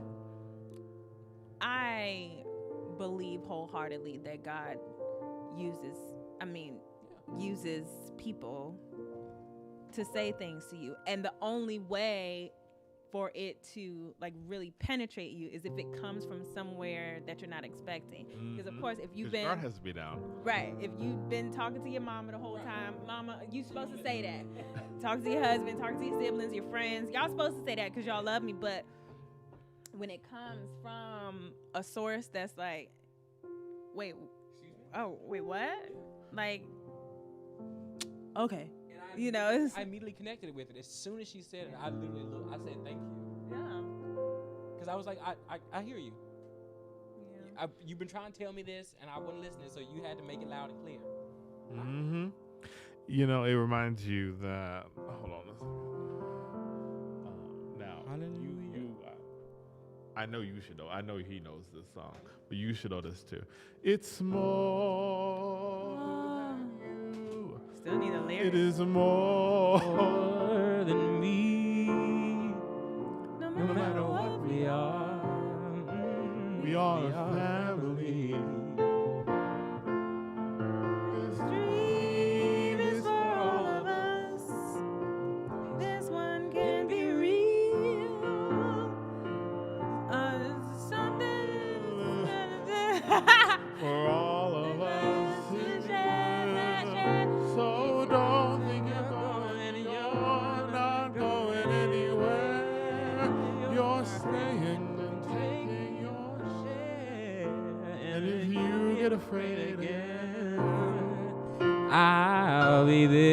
I believe wholeheartedly that God uses people to say things to you, and the only way for it to like really penetrate you is if it comes from somewhere that you're not expecting. Because of course, if you've been guard has to be down. Right, if you've been talking to your mama the whole time, mama, you supposed to say that. Talk to your husband, talk to your siblings, your friends. Y'all supposed to say that because y'all love me. But when it comes from a source that's like, wait, what? Like, okay. You know, I immediately connected with it. As soon as she said it, I literally looked. I said, thank you. Yeah. Because I was like, I hear you. Yeah. You've been trying to tell me this, and I wasn't listening, so you had to make it loud and clear. Mm-hmm. You know, it reminds you that... hold on a second. Now, I know you should know. I know he knows this song, but you should know this too. It's more than you. Still need a lyric. It is more than me. No No matter what we are. We are a family. This dream is for all of us. This one can be real. Something For all of us to share. So don't think you're not going anywhere. You're staying and taking your share. And if you get afraid again. I'll be there.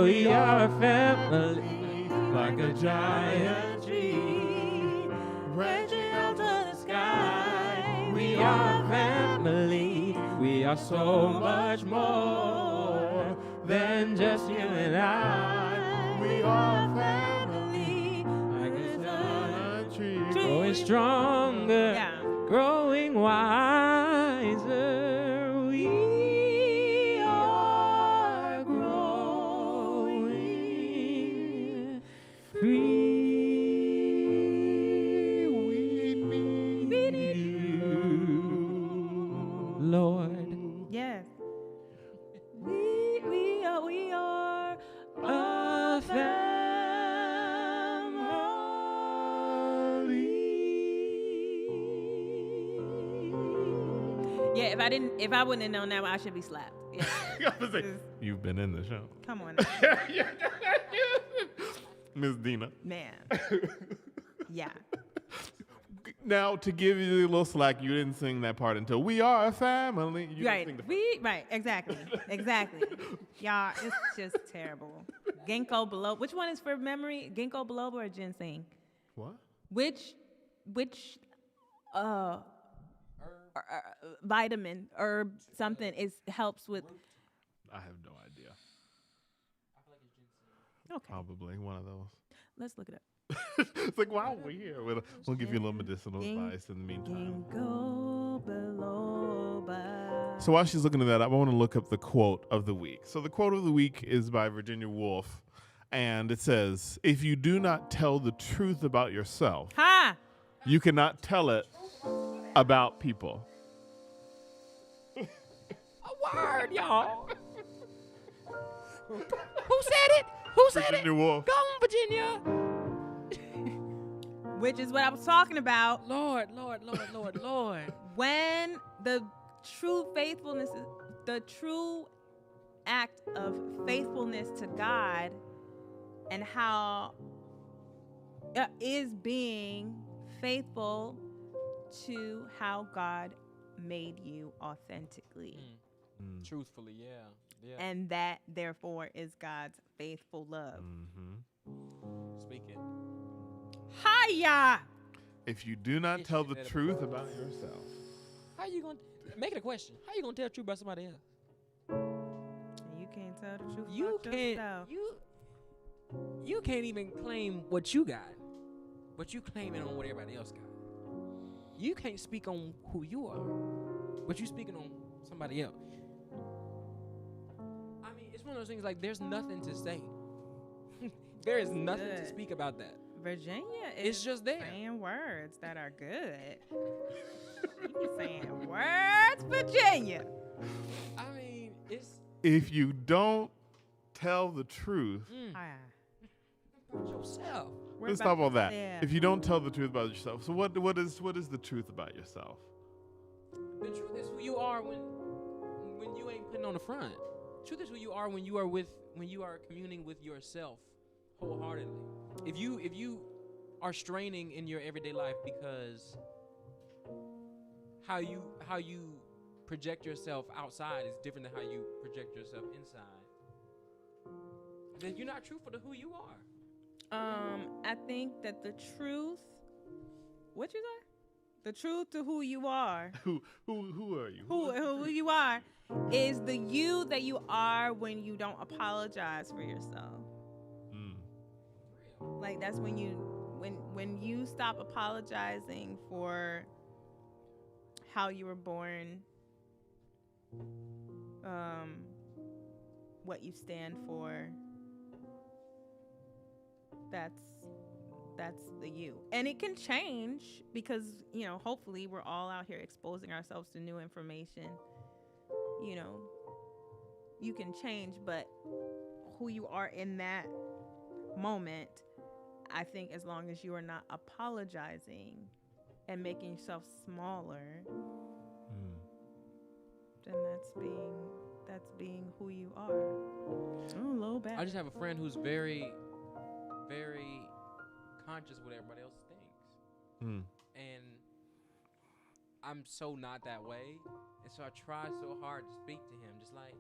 We are a family, Like a giant tree, branching out to the sky. we are family. We are so much more than just you and I. We are family, Like like a a giant tree. growing stronger, Yeah. growing wiser. We are growing free. We need you, Lord. Yes. We are A family. Yeah, if I wouldn't have known that, I should be slapped. Yeah. You've been in the show. Come on, Miss Dina. man. Yeah. Now, to give you a little slack, you didn't sing that part until we are a family. You didn't Right. sing the Right. Exactly. Y'all, it's just terrible. Ginkgo biloba. Which one is for memory? Ginkgo biloba or ginseng? What? Which vitamin, herb, something helps with? I have no idea. Okay, Probably one of those. let's look it up. It's like, wow, we're here. We'll give you a little medicinal advice in the meantime. Ginkgo biloba. So while she's looking at that, I want to look up the quote of the week. So the quote of the week is by Virginia Woolf, and it says, "If you do not tell the truth about yourself, Ha! you cannot tell it about people." A word, y'all. Who said it? Who said Virginia it? Woolf. Go on, Virginia. Which is what I was talking about. Lord. When the true faithfulness, the true act of faithfulness to God, and how is being faithful to how God made you authentically. Truthfully, yeah. And that, therefore, is God's faithful love. Speak it. Hiya! If you do not tell the truth about yourself, How you gonna make it a question? How you gonna tell the truth about somebody else? You can't tell the truth You about can't. yourself. You can't even claim what you got, but you claiming on what everybody else got. You can't speak on who you are, but you speaking on somebody else. I mean, it's one of those things like there's nothing to say. There is nothing to Good. speak about that. Virginia It's is just there. saying words that are good. You saying words, Virginia. I mean, it's if you don't tell the truth, about yourself. let's talk about that. If you don't tell the truth about yourself, so what is the truth about yourself? The truth is who you are when you ain't putting on the front. Truth is who you are when you are communing with yourself wholeheartedly. If you are straining in your everyday life because how you project yourself outside is different than how you project yourself inside, then you're not truthful to who you are. I think that the truth. What you say? The truth to who you are. Who are you? Who you are is the you that you are when you don't apologize for yourself. Like that's when you stop apologizing for how you were born, what you stand for. That's the you. And it can change because, hopefully we're all out here exposing ourselves to new information. You can change, but who you are in that moment, I think as long as you are not apologizing and making yourself smaller, then that's being who you are. Oh, low back. I just have a friend who's very, very conscious of what everybody else thinks. And I'm so not that way. And so I try so hard to speak to him, just like,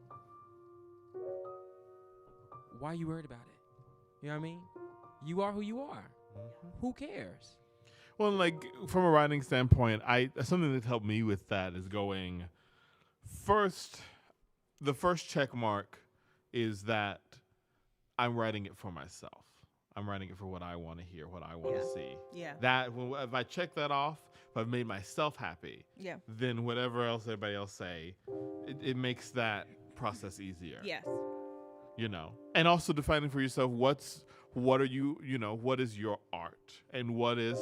why are you worried about it? You know what I mean? You are who you are. Who cares? Well, like from a writing standpoint, something that's helped me with that is going first. The first check mark is that I'm writing it for myself. I'm writing it for what I want to hear, what I want to see. Yeah. That if I check that off, if I've made myself happy, then whatever else everybody else say, it makes that process easier. Yes. And also defining for yourself what are you, what is your art and what is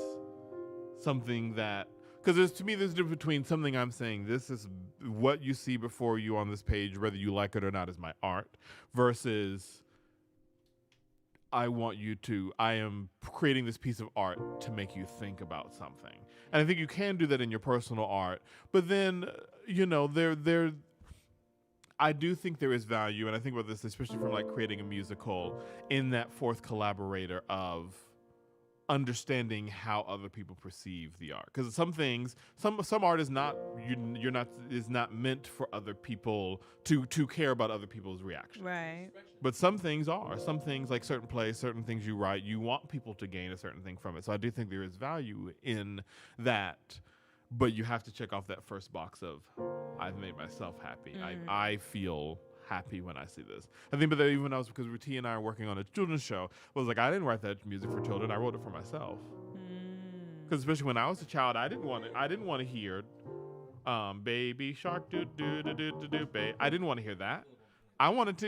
something that, because to me there's a difference between something I'm saying, this is what you see before you on this page, whether you like it or not, is my art, versus I am creating this piece of art to make you think about something. And I think you can do that in your personal art, but then, I do think there is value, and I think about this, especially from like creating a musical, in that fourth collaborator of understanding how other people perceive the art. Because some things, some art is not is not meant for other people to care about other people's reactions. Right. But some things are. Some things, like certain plays, certain things you write, you want people to gain a certain thing from it. So I do think there is value in that. But you have to check off that first box of, I've made myself happy. I feel happy when I see this. I think, but even because T and I are working on a children's show, I was like, I didn't write that music for children. I wrote it for myself. Because especially when I was a child, I didn't want to hear, baby shark do do do do do do babe. I didn't want to hear that. I wanted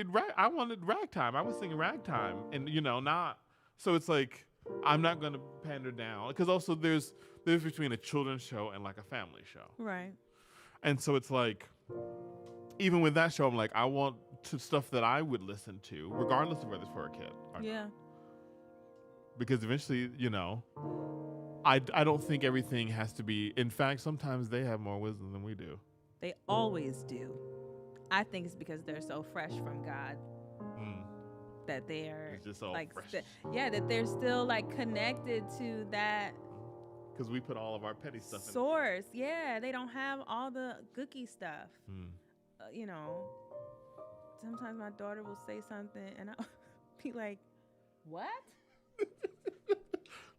ragtime. I was singing ragtime, and not. So it's like, I'm not going to pander down, because also there's between a children's show and like a family show. Right. And so it's like, even with that show, I'm like, I want stuff that I would listen to, regardless of whether it's for a kid or not. Because eventually, I don't think everything has to be. In fact, sometimes they have more wisdom than we do. They always do. I think it's because they're so fresh from God. That they're just like, that they're still like connected to that. Because we put all of our petty stuff source. They don't have all the gooky stuff. Sometimes my daughter will say something and I'll be like, what?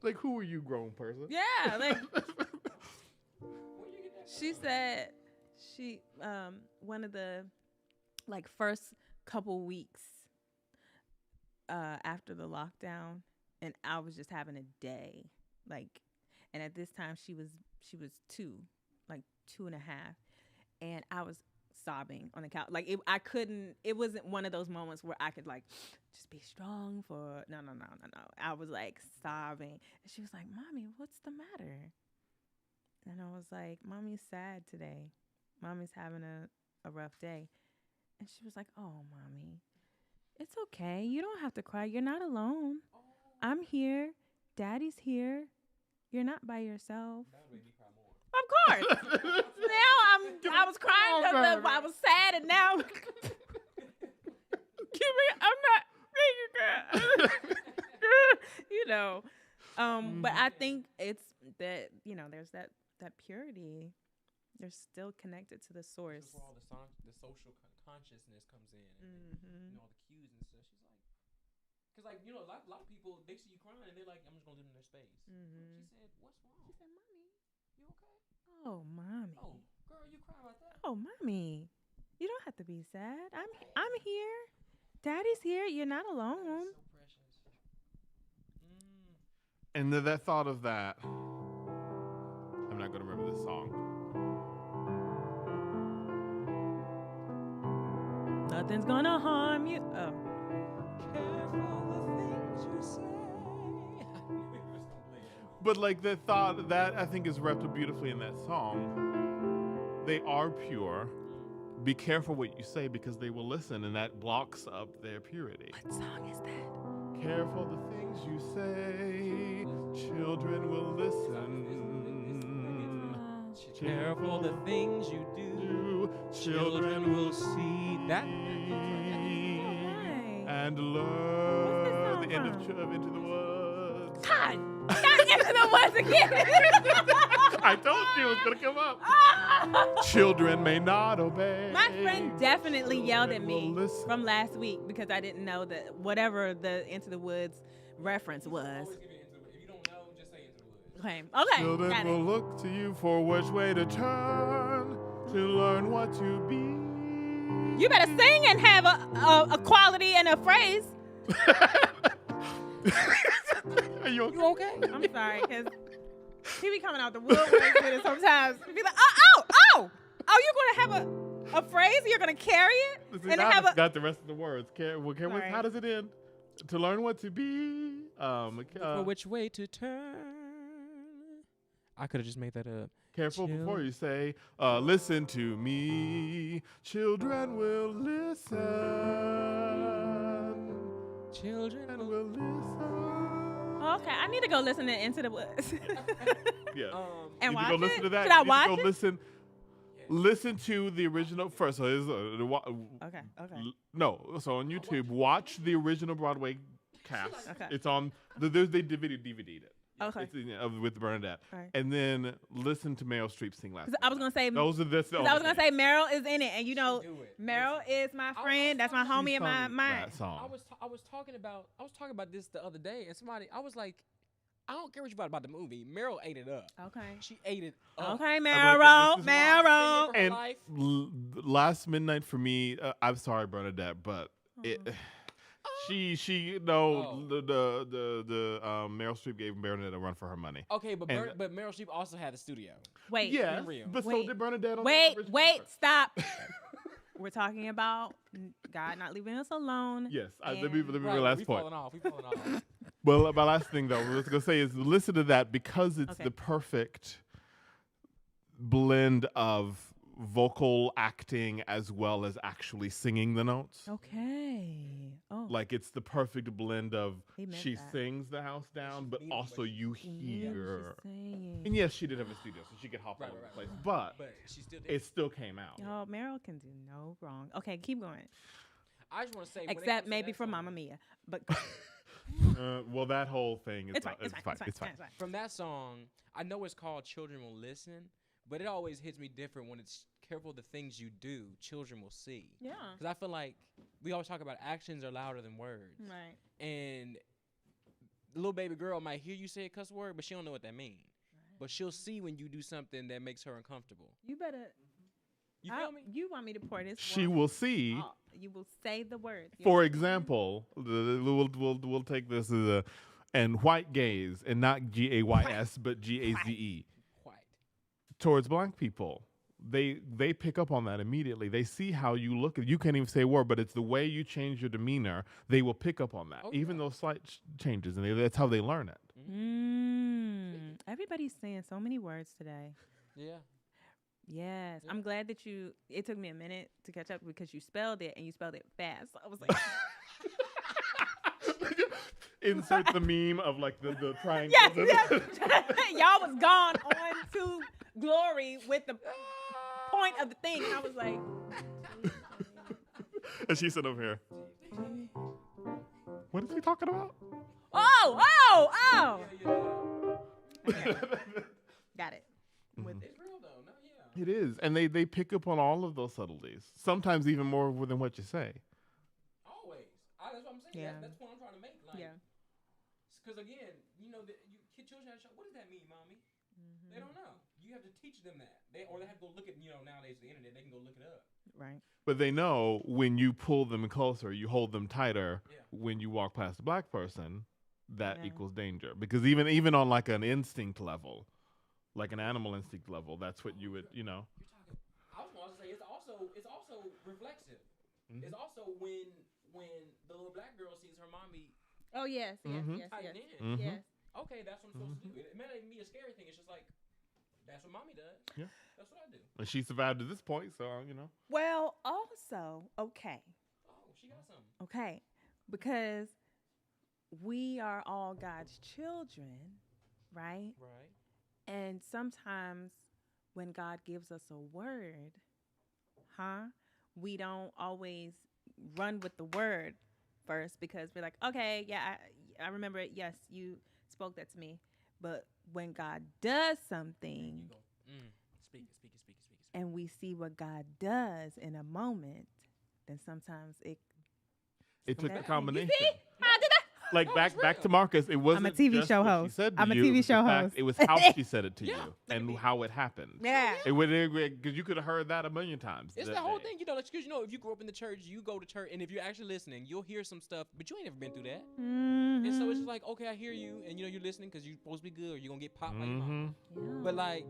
Like, who are you, grown person? Yeah, like she said one of the like first couple weeks after the lockdown, and I was just having a day, like, and at this time she was 2, like 2.5, and I was sobbing on the couch. Like it wasn't one of those moments where I could like just be strong for no. I was like sobbing, and she was like, "Mommy, what's the matter?" And I was like, "Mommy's sad today. Mommy's having a rough day." And she was like, "Oh, Mommy, it's okay. You don't have to cry. You're not alone. I'm here. Daddy's here. You're not by yourself." That would make me cry more. Of course. Now I was crying because I was sad, and now I'm not making But I think it's that there's that purity. They're still connected to the source. This is where all the social consciousness comes in, and all the cues and stuff. She's like, because like a lot of people, they see you crying and they're like, I'm just gonna live in their space. She said, what's wrong? She said, Mommy, you okay? Oh, Mommy. Oh, girl, you cry about that? Oh, Mommy, you don't have to be sad. I'm here. Daddy's here. You're not alone. So precious. And that thought of that, I'm not gonna remember this song. Nothing's gonna harm you. Oh. Careful the things you say. I knew he was gonna play it. But like that thought, that I think is wrapped up beautifully in that song. They are pure. Be careful what you say, because they will listen, and that blocks up their purity. What song is that? Careful the things you say, children will listen. Careful the things you do, children will see that. And learn the end of Into the Woods. God, Into the Woods again. I told you it was going to come up. Children may not obey. My friend definitely yelled at Children me will listen. from last week because I didn't know that whatever the Into the Woods reference was. Always give it Into the Woods. If you don't know, just say Into the Woods. Okay. Okay. Children Got will it. look to you for which way to turn to learn what to be. You better sing and have a quality and a phrase. Are you okay? You okay? I'm sorry, because he be coming out the woodwork with it sometimes. He be like, oh, you're going to have a phrase? You're going to carry it? See, And now have I forgot the rest of the words. Sorry. How does it end? To learn what to be. For which way to turn? I could have just made that up. Careful before you say, listen to me. Children will listen. Children Will listen. Okay, I need to go listen to Into the Woods. Yeah. And you watch need to go listen it? to that. Should I You need to watch go it? Listen to the original first. So Okay. So on YouTube, watch the original Broadway cast. Okay. It's on. They DVD'd it. Okay. It's with Bernadette, All right. and then listen to Meryl Streep sing last. 'Cause I was going to say, Those are the. I was going to say Meryl is in it. And you know, do it. Meryl is my friend. That's my homie in my mind. That song. I was talking about this the other day, and I was like, I don't care what you thought about the movie. Meryl ate it up. Okay. She ate it up. Okay, like, Meryl. this is Meryl. Her And life. last midnight for me. I'm sorry, Bernadette, but it. The Meryl Streep gave Bernadette a run for her money. Okay, but And- but Meryl Streep also had the studio. Wait. Yeah, real. but so Wait. did Bernadette. On the Wait, original. stop. We're talking about God not leaving us alone. Yes, let And- me my Right, last we point. falling off. We falling off. Well, my last thing though, what I was gonna say is listen to that because it's Okay. the perfect blend of vocal acting as well as actually singing the notes. Okay. Oh. Like it's the perfect blend of He meant she that. sings the house down, but mean it, also but you He knew what hear. she's saying. And yes, she did have a studio, so she could hop all over the place. But But she still did. it still came out. Oh, Meryl can do no wrong. Okay, keep going. I just want to say, when it Except comes to maybe that for song, Mamma Mia. But Well, that whole thing is it's fine. not, It's fine. It's fine. From that song, I know it's called "Children Will Listen," but it always hits me different when it's careful the things you do, children will see. Yeah. Because I feel like we always talk about actions are louder than words, Right. and the little baby girl might hear you say a cuss word, but she don't know what that means. But she'll see when you do something that makes her uncomfortable. You better. You feel me? You want me to pour this? She water? will see. Oh, you will say the word. For example, we'll take this as a and white gaze and not GAYS but GAZE White. towards black people. They pick up on that immediately. They see how you look. You can't even say a word, but it's the way you change your demeanor. They will pick up on that, Oh, even yeah. those slight changes, and that's how they learn it. Everybody's saying so many words today. Yeah. Yes. Yeah. I'm glad that it took me a minute to catch up because you spelled it and you spelled it fast. I was like, Insert the meme of like the triangle. yes. Y'all was gone on to glory with the point of the thing. I was like, And she's sitting over here. What is he talking about? oh. Okay. Got it. With it. It's real though. No, yeah. It is, and they pick up on all of those subtleties. Sometimes even more than what you say. Always. That's what I'm saying. Yeah. That's the point I'm trying to make. Like, Yeah. Because again, children have to show, what does that mean, mommy? They don't know. You have to teach them that. They have to go look at, nowadays the internet, they can go look it up. Right. But they know when you pull them closer, you hold them tighter. Yeah. When you walk past a black person, that Yeah. equals danger. Because even on like an instinct level, like an animal instinct level, that's what you would, You're talking. I was going to say it's also reflexive. Mhm. It's also when the little black girl sees her mommy Oh yes. tighten in. Mhm. Yes. Okay, that's what I'm supposed to do. It may not even be a scary thing. It's just like that's what mommy does. Yeah. That's what I do. And she survived to this point, so Well, also, okay. Oh, she got something. Okay. Because we are all God's children, right? Right. And sometimes when God gives us a word, we don't always run with the word first because we're like, okay, yeah, I remember it. Yes, you spoke that to me. But when God does something, Speak. and we see what God does in a moment, then sometimes it took the that- combination. You see? I did that. Like back to Marcus, it wasn't I'm a TV just show what host. she said to I'm a you, TV it was the show fact- host. It was how she said it to Yeah, you look at and me. how it happened. Yeah. It would because you could have heard that a million times. It's that the whole day. thing, like, because if you grew up in the church, you go to church, and if you're actually listening, you'll hear some stuff, but you ain't never been through that. Mm-hmm. And so it's just like, okay, I hear you, and you're listening because you're supposed to be good, or you're gonna get popped by your mom. Yeah. But like,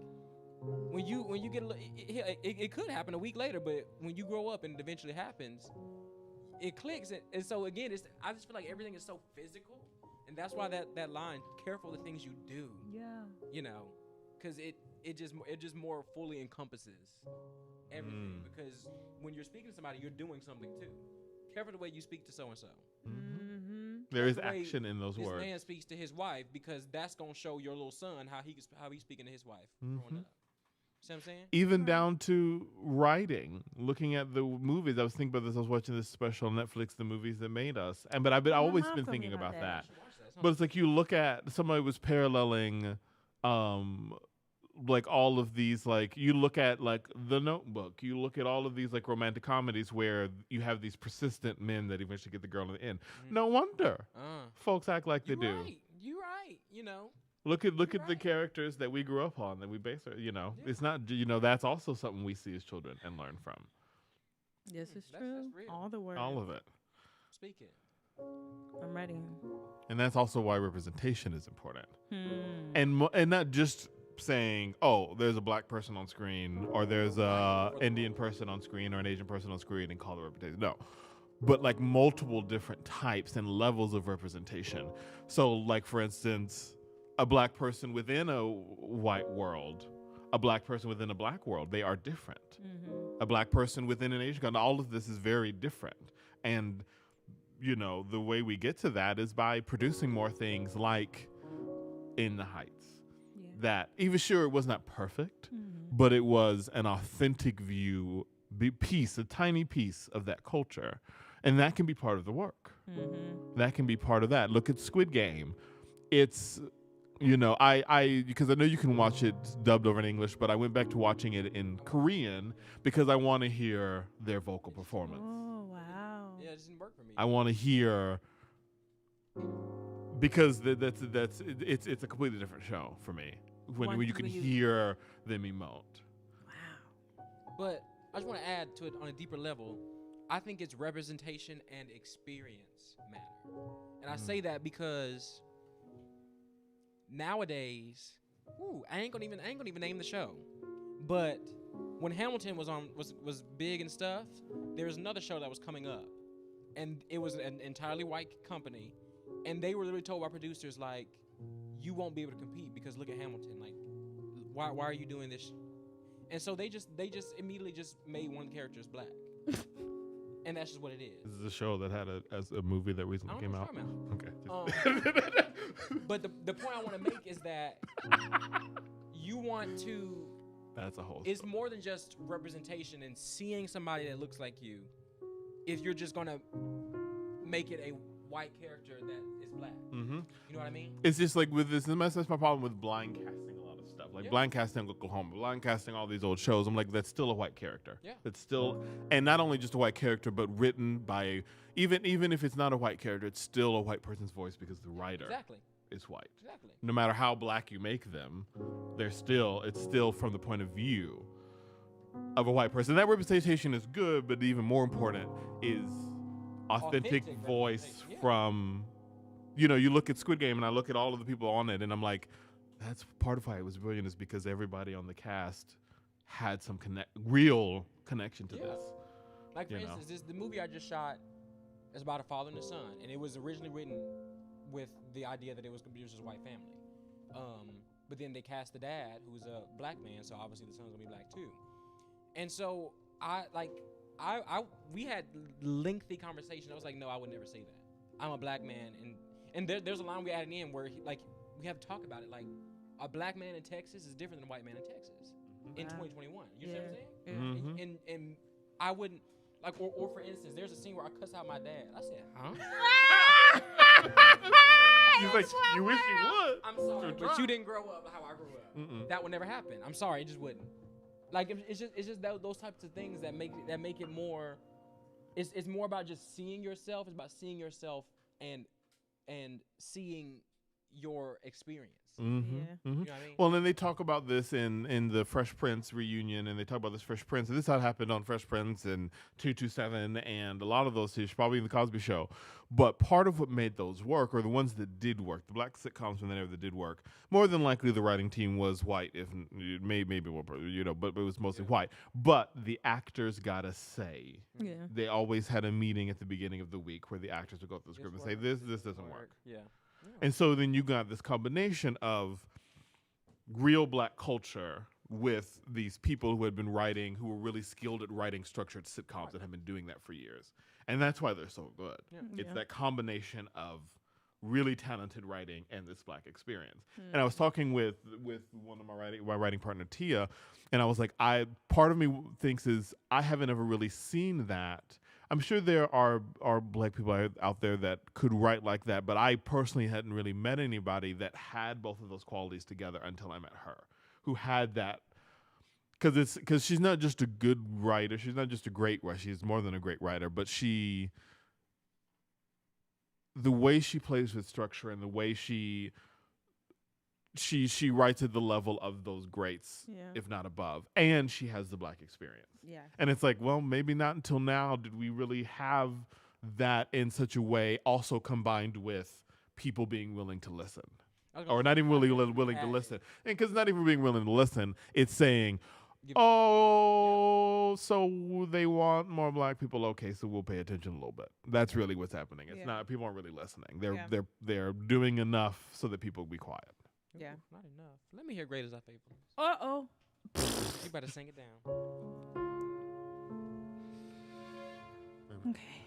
when you get it could happen a week later, but when you grow up and it eventually happens, it clicks. And so again, I just feel like everything is so physical, and that's why that line, careful the things you do. Yeah. Because it just more fully encompasses everything. Because when you're speaking to somebody, you're doing something too. Careful the way you speak to so and so. There is The way action in those this words. man speaks to his wife, because that's gonna show your little son how he's speaking to his wife growing up. See what I'm saying? Even down to writing, looking at the movies. I was thinking about this. I was watching this special on Netflix, The Movies That Made Us, but I've always mom been told me thinking about about that. that. But it's like you look at somebody was paralleling, like all of these, like you look at like The Notebook, you look at all of these like romantic comedies where you have these persistent men that eventually get the girl in the end. No wonder folks act like they do. You're right. Look at the right. characters that we grew up on, that we base our, it's not, that's also something we see as children and learn from. This is That's true. real. All the words. All of it. Speak it. I'm ready. And that's also why representation is important. Hmm. And not just saying, oh, there's a black person on screen, or there's a Indian person on screen, or an Asian person on screen, and call it representation. No. But like multiple different types and levels of representation. So like, for instance, a black person within a white world, a black person within a black world, they are different. A black person within an Asian country, all of this is very different. And, the way we get to that is by producing more things like In the Heights. Yeah. That, even sure, it was not perfect, but it was an authentic piece, a tiny piece of that culture. And that can be part of the work. That can be part of that. Look at Squid Game. It's... because I know you can watch it dubbed over in English, but I went back to watching it in Korean because I want to hear their vocal performance. Oh, wow. Yeah, it just didn't work for me. I want to hear, because it's a completely different show for me when you can hear them emote. Wow. But I just want to add to it on a deeper level. I think it's representation and experience matter, and I say that because nowadays, I ain't gonna even name the show, but when Hamilton was big and stuff, there was another show that was coming up, and it was an entirely white company, and they were literally told by producers, like, you won't be able to compete because look at Hamilton, like, why are you doing this? And so they just immediately just made one of the characters black. And that's just what it is. This is a show that had a movie that recently came out. Okay. But the point I want to make is that you want to. That's a whole. It's more than just representation and seeing somebody that looks like you. If you're just gonna make it a white character that is black, you know what I mean? It's just like with this. That's my problem with blind casting a lot of stuff. Like blind casting Oklahoma, blind casting all these old shows. I'm like, that's still a white character. Yeah. It's still, and not only just a white character, but written by even if it's not a white character, it's still a white person's voice because the writer is white. Exactly. No matter how black you make them, it's still from the point of view of a white person. That representation is good, but even more important is authentic voice from. You look at Squid Game, and I look at all of the people on it, and I'm like, that's part of why it was brilliant, is because everybody on the cast had some real connection to this. Like, for instance, the movie I just shot is about a father and a son, and it was originally written with the idea that it was going to be just a white family. But then they cast the dad, who's a black man, so obviously the son's going to be black too. And so we had lengthy conversation. I was like, no, I would never say that. I'm a black man, and there's a line we added in where we have to talk about it. Like, a black man in Texas is different than a white man in Texas in 2021. You see what I'm saying? And I wouldn't. Like, or for instance, there's a scene where I cuss out my dad. I said, huh? He's like, you wish you would. I'm sorry, but you didn't grow up how I grew up. That would never happen. I'm sorry, it just wouldn't. Like, it's just those types of things that make it more. It's more about just seeing yourself. It's about seeing yourself and seeing your experience. Yeah. You know what I mean? Well, then they talk about this in the Fresh Prince reunion, and they talk about this Fresh Prince. And this had happened on Fresh Prince and 227 and a lot of those shows, probably in the Cosby Show. But part of what made those work, or the ones that did work, the black sitcoms when they never did work, more than likely the writing team was white, if maybe but it was mostly white. But the actors got a say. Yeah. They always had a meeting at the beginning of the week where the actors would go through the script and say, this doesn't work. Yeah. And so then you got this combination of real black culture with these people who had been writing, who were really skilled at writing structured sitcoms and have been doing that for years. And that's why they're so good. Yeah. It's that combination of really talented writing and this black experience. And I was talking with one of my writing partner, Tia, and I was like, part of me thinks is I haven't ever really seen that. I'm sure there are black people out there that could write like that, but I personally hadn't really met anybody that had both of those qualities together until I met her, who had that. Because she's not just a good writer, she's not just a great writer, she's more than a great writer, but the way she plays with structure and the way she writes at the level of those greats, if not above, and she has the black experience. Yeah. And it's like, well, maybe not until now did we really have that in such a way, also combined with people being willing to listen. Or not even really willing to listen. And because not even being willing to listen, it's saying, so they want more black people. Okay, so we'll pay attention a little bit. That's really what's happening. It's not, people aren't really listening. They're doing enough so that people will be quiet. Yeah. Not enough. Let me hear Great Is Thy Faithfulness. Uh-oh. You better sing it down. Okay.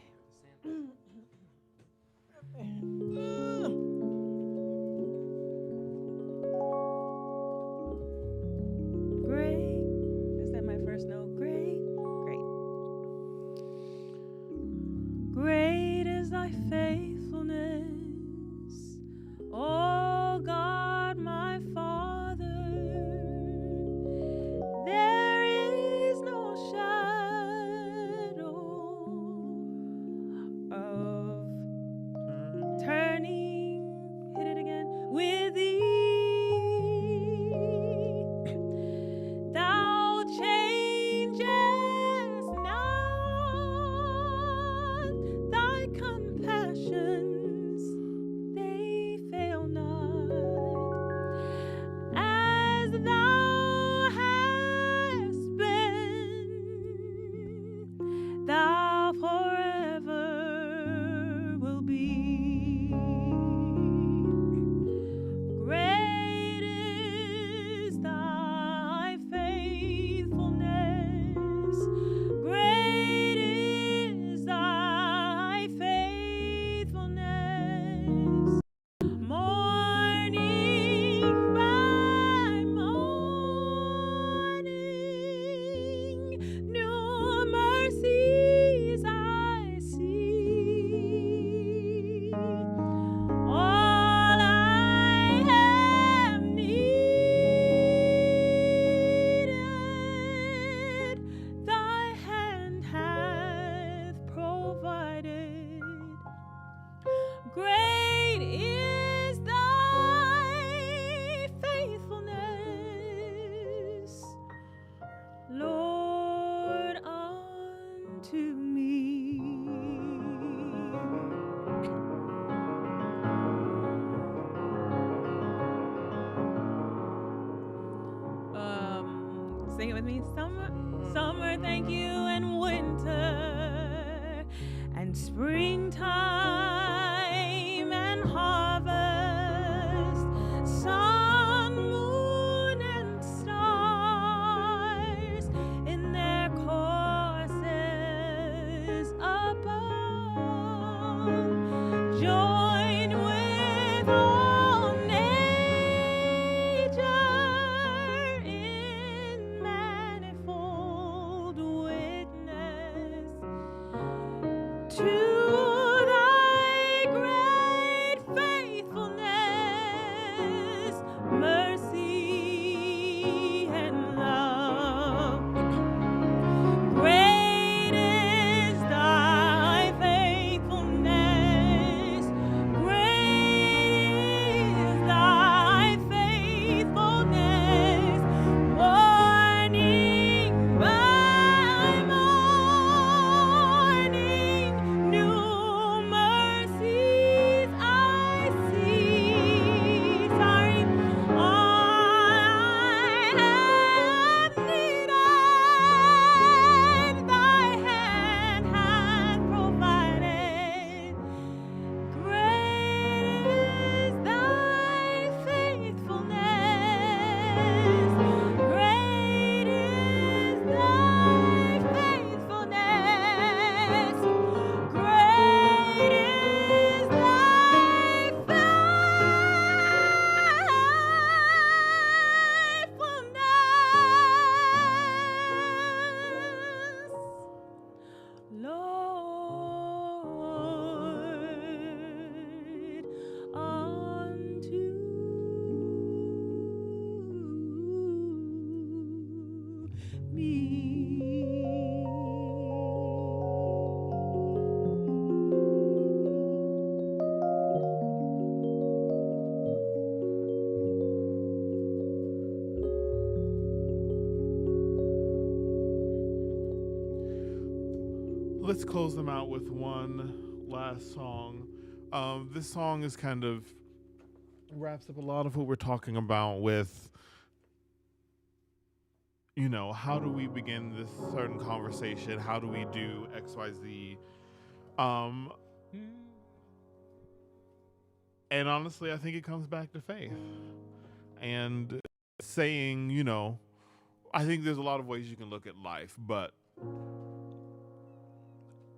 Great. Is that my first note? Great. Great is thy faithfulness, O God, my Father. There is no shadow of turning, hit it again, with thee. Thou changest not, thy compassions, they fail not. As thou hast been, thou forever will be. Great is thy faithfulness. Great is thy faithfulness. Morning by morning, new mercies I see. All I have needed, thy hand hath provided. Great is thy faithfulness, Lord, unto me. Sing it with me. Summer, thank you, and winter, and springtime, and harvest, sun, moon, and stars in their courses above, join with all nature in manifold witness Let's close them out with one last song. This song is kind of wraps up a lot of what we're talking about with, you know, how do we begin this certain conversation? How do we do X, Y, Z? And honestly, I think it comes back to faith and saying, you know, I think there's a lot of ways you can look at life, but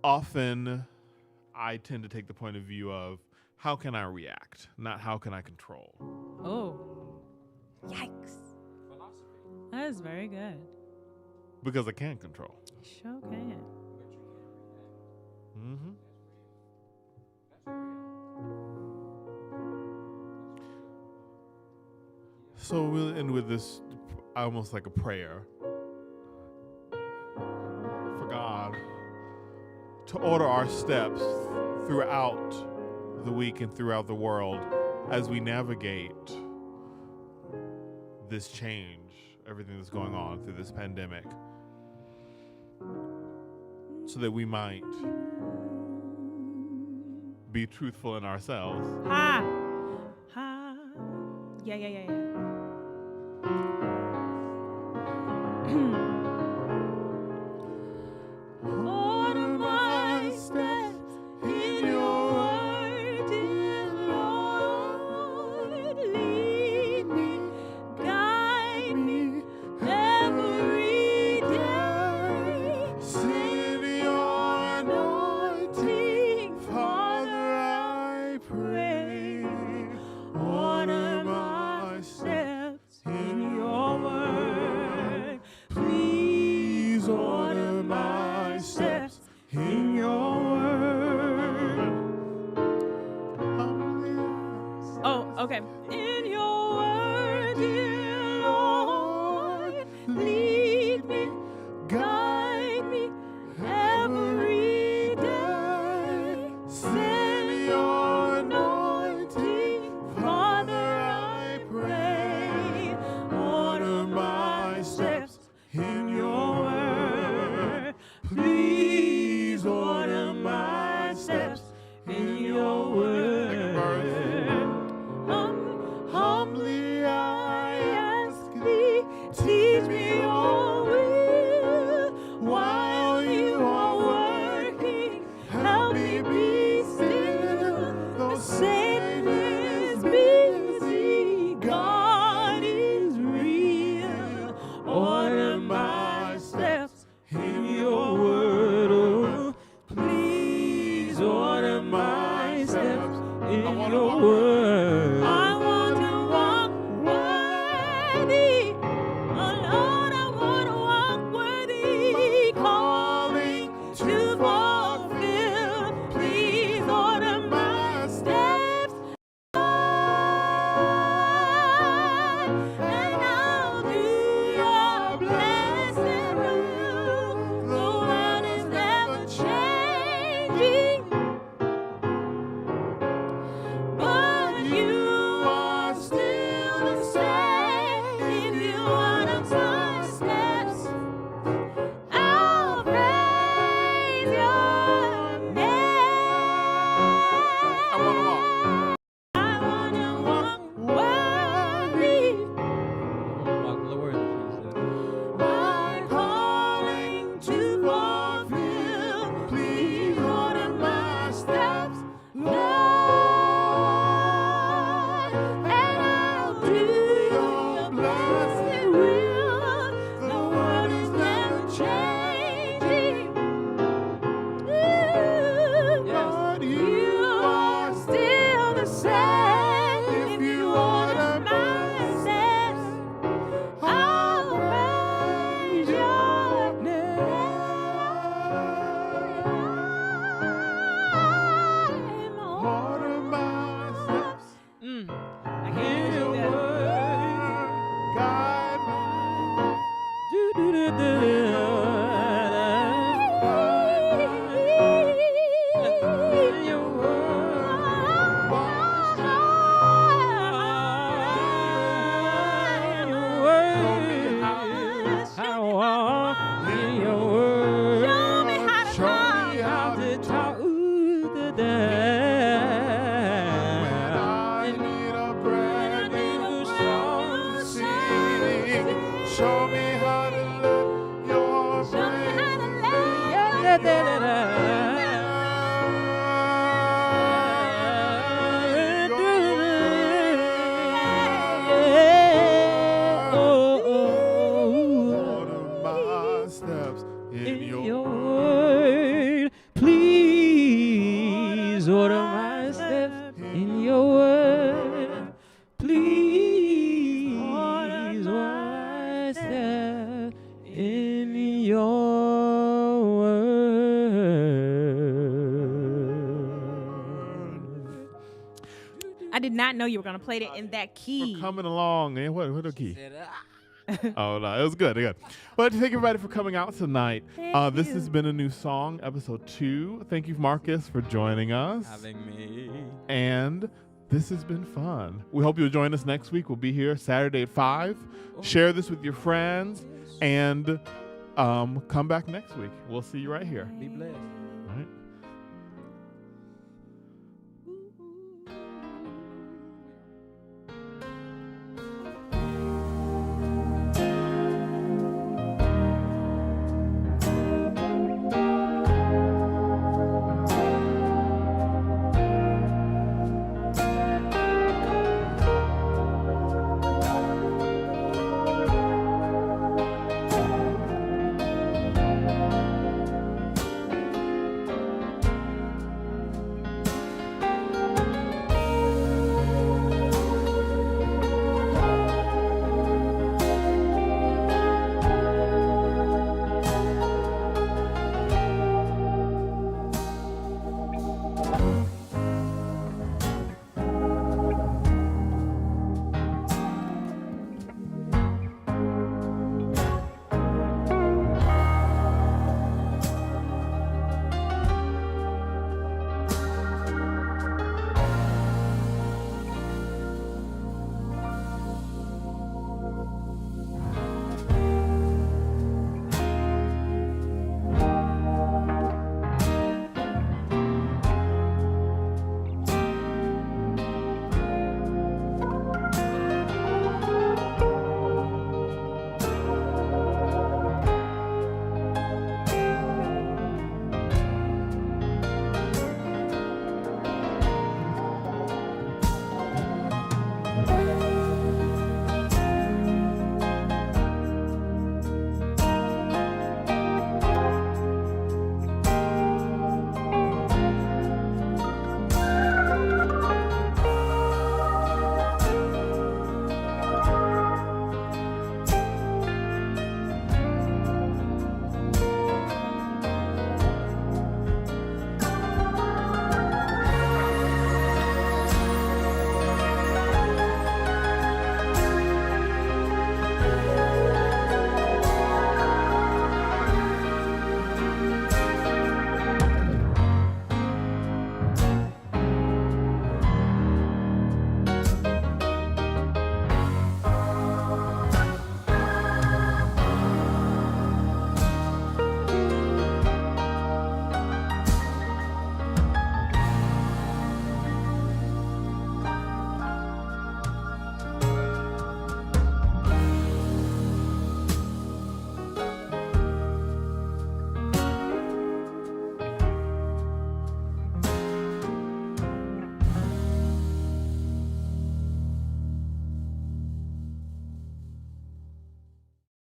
often I tend to take the point of view of how can I react, not how can I control. Oh, yikes. That is very good. Because I can't control. Sure can. Mm-hmm. So we'll end with this almost like a prayer for God to order our steps throughout the week and throughout the world as we navigate this change, everything that's going on through this pandemic, so that we might be truthful in ourselves. Ha! Yeah. Order my steps in your word, dear Lord. Lead me, guide me every day. Send your anointing, Father, I pray. Order my steps in your In your word, please order my steps in your word, please order my steps in your word. I did not know you were gonna play it in that key. We're coming along. And what the key? Said, Oh no, it was good. But thank everybody for coming out tonight. This has been a new song, episode 2. Thank you, Marcus, for joining us. having me. And this has been fun. We hope you'll join us next week. We'll be here Saturday at 5. Share this with your friends and come back next week. We'll see you right here. Be blessed.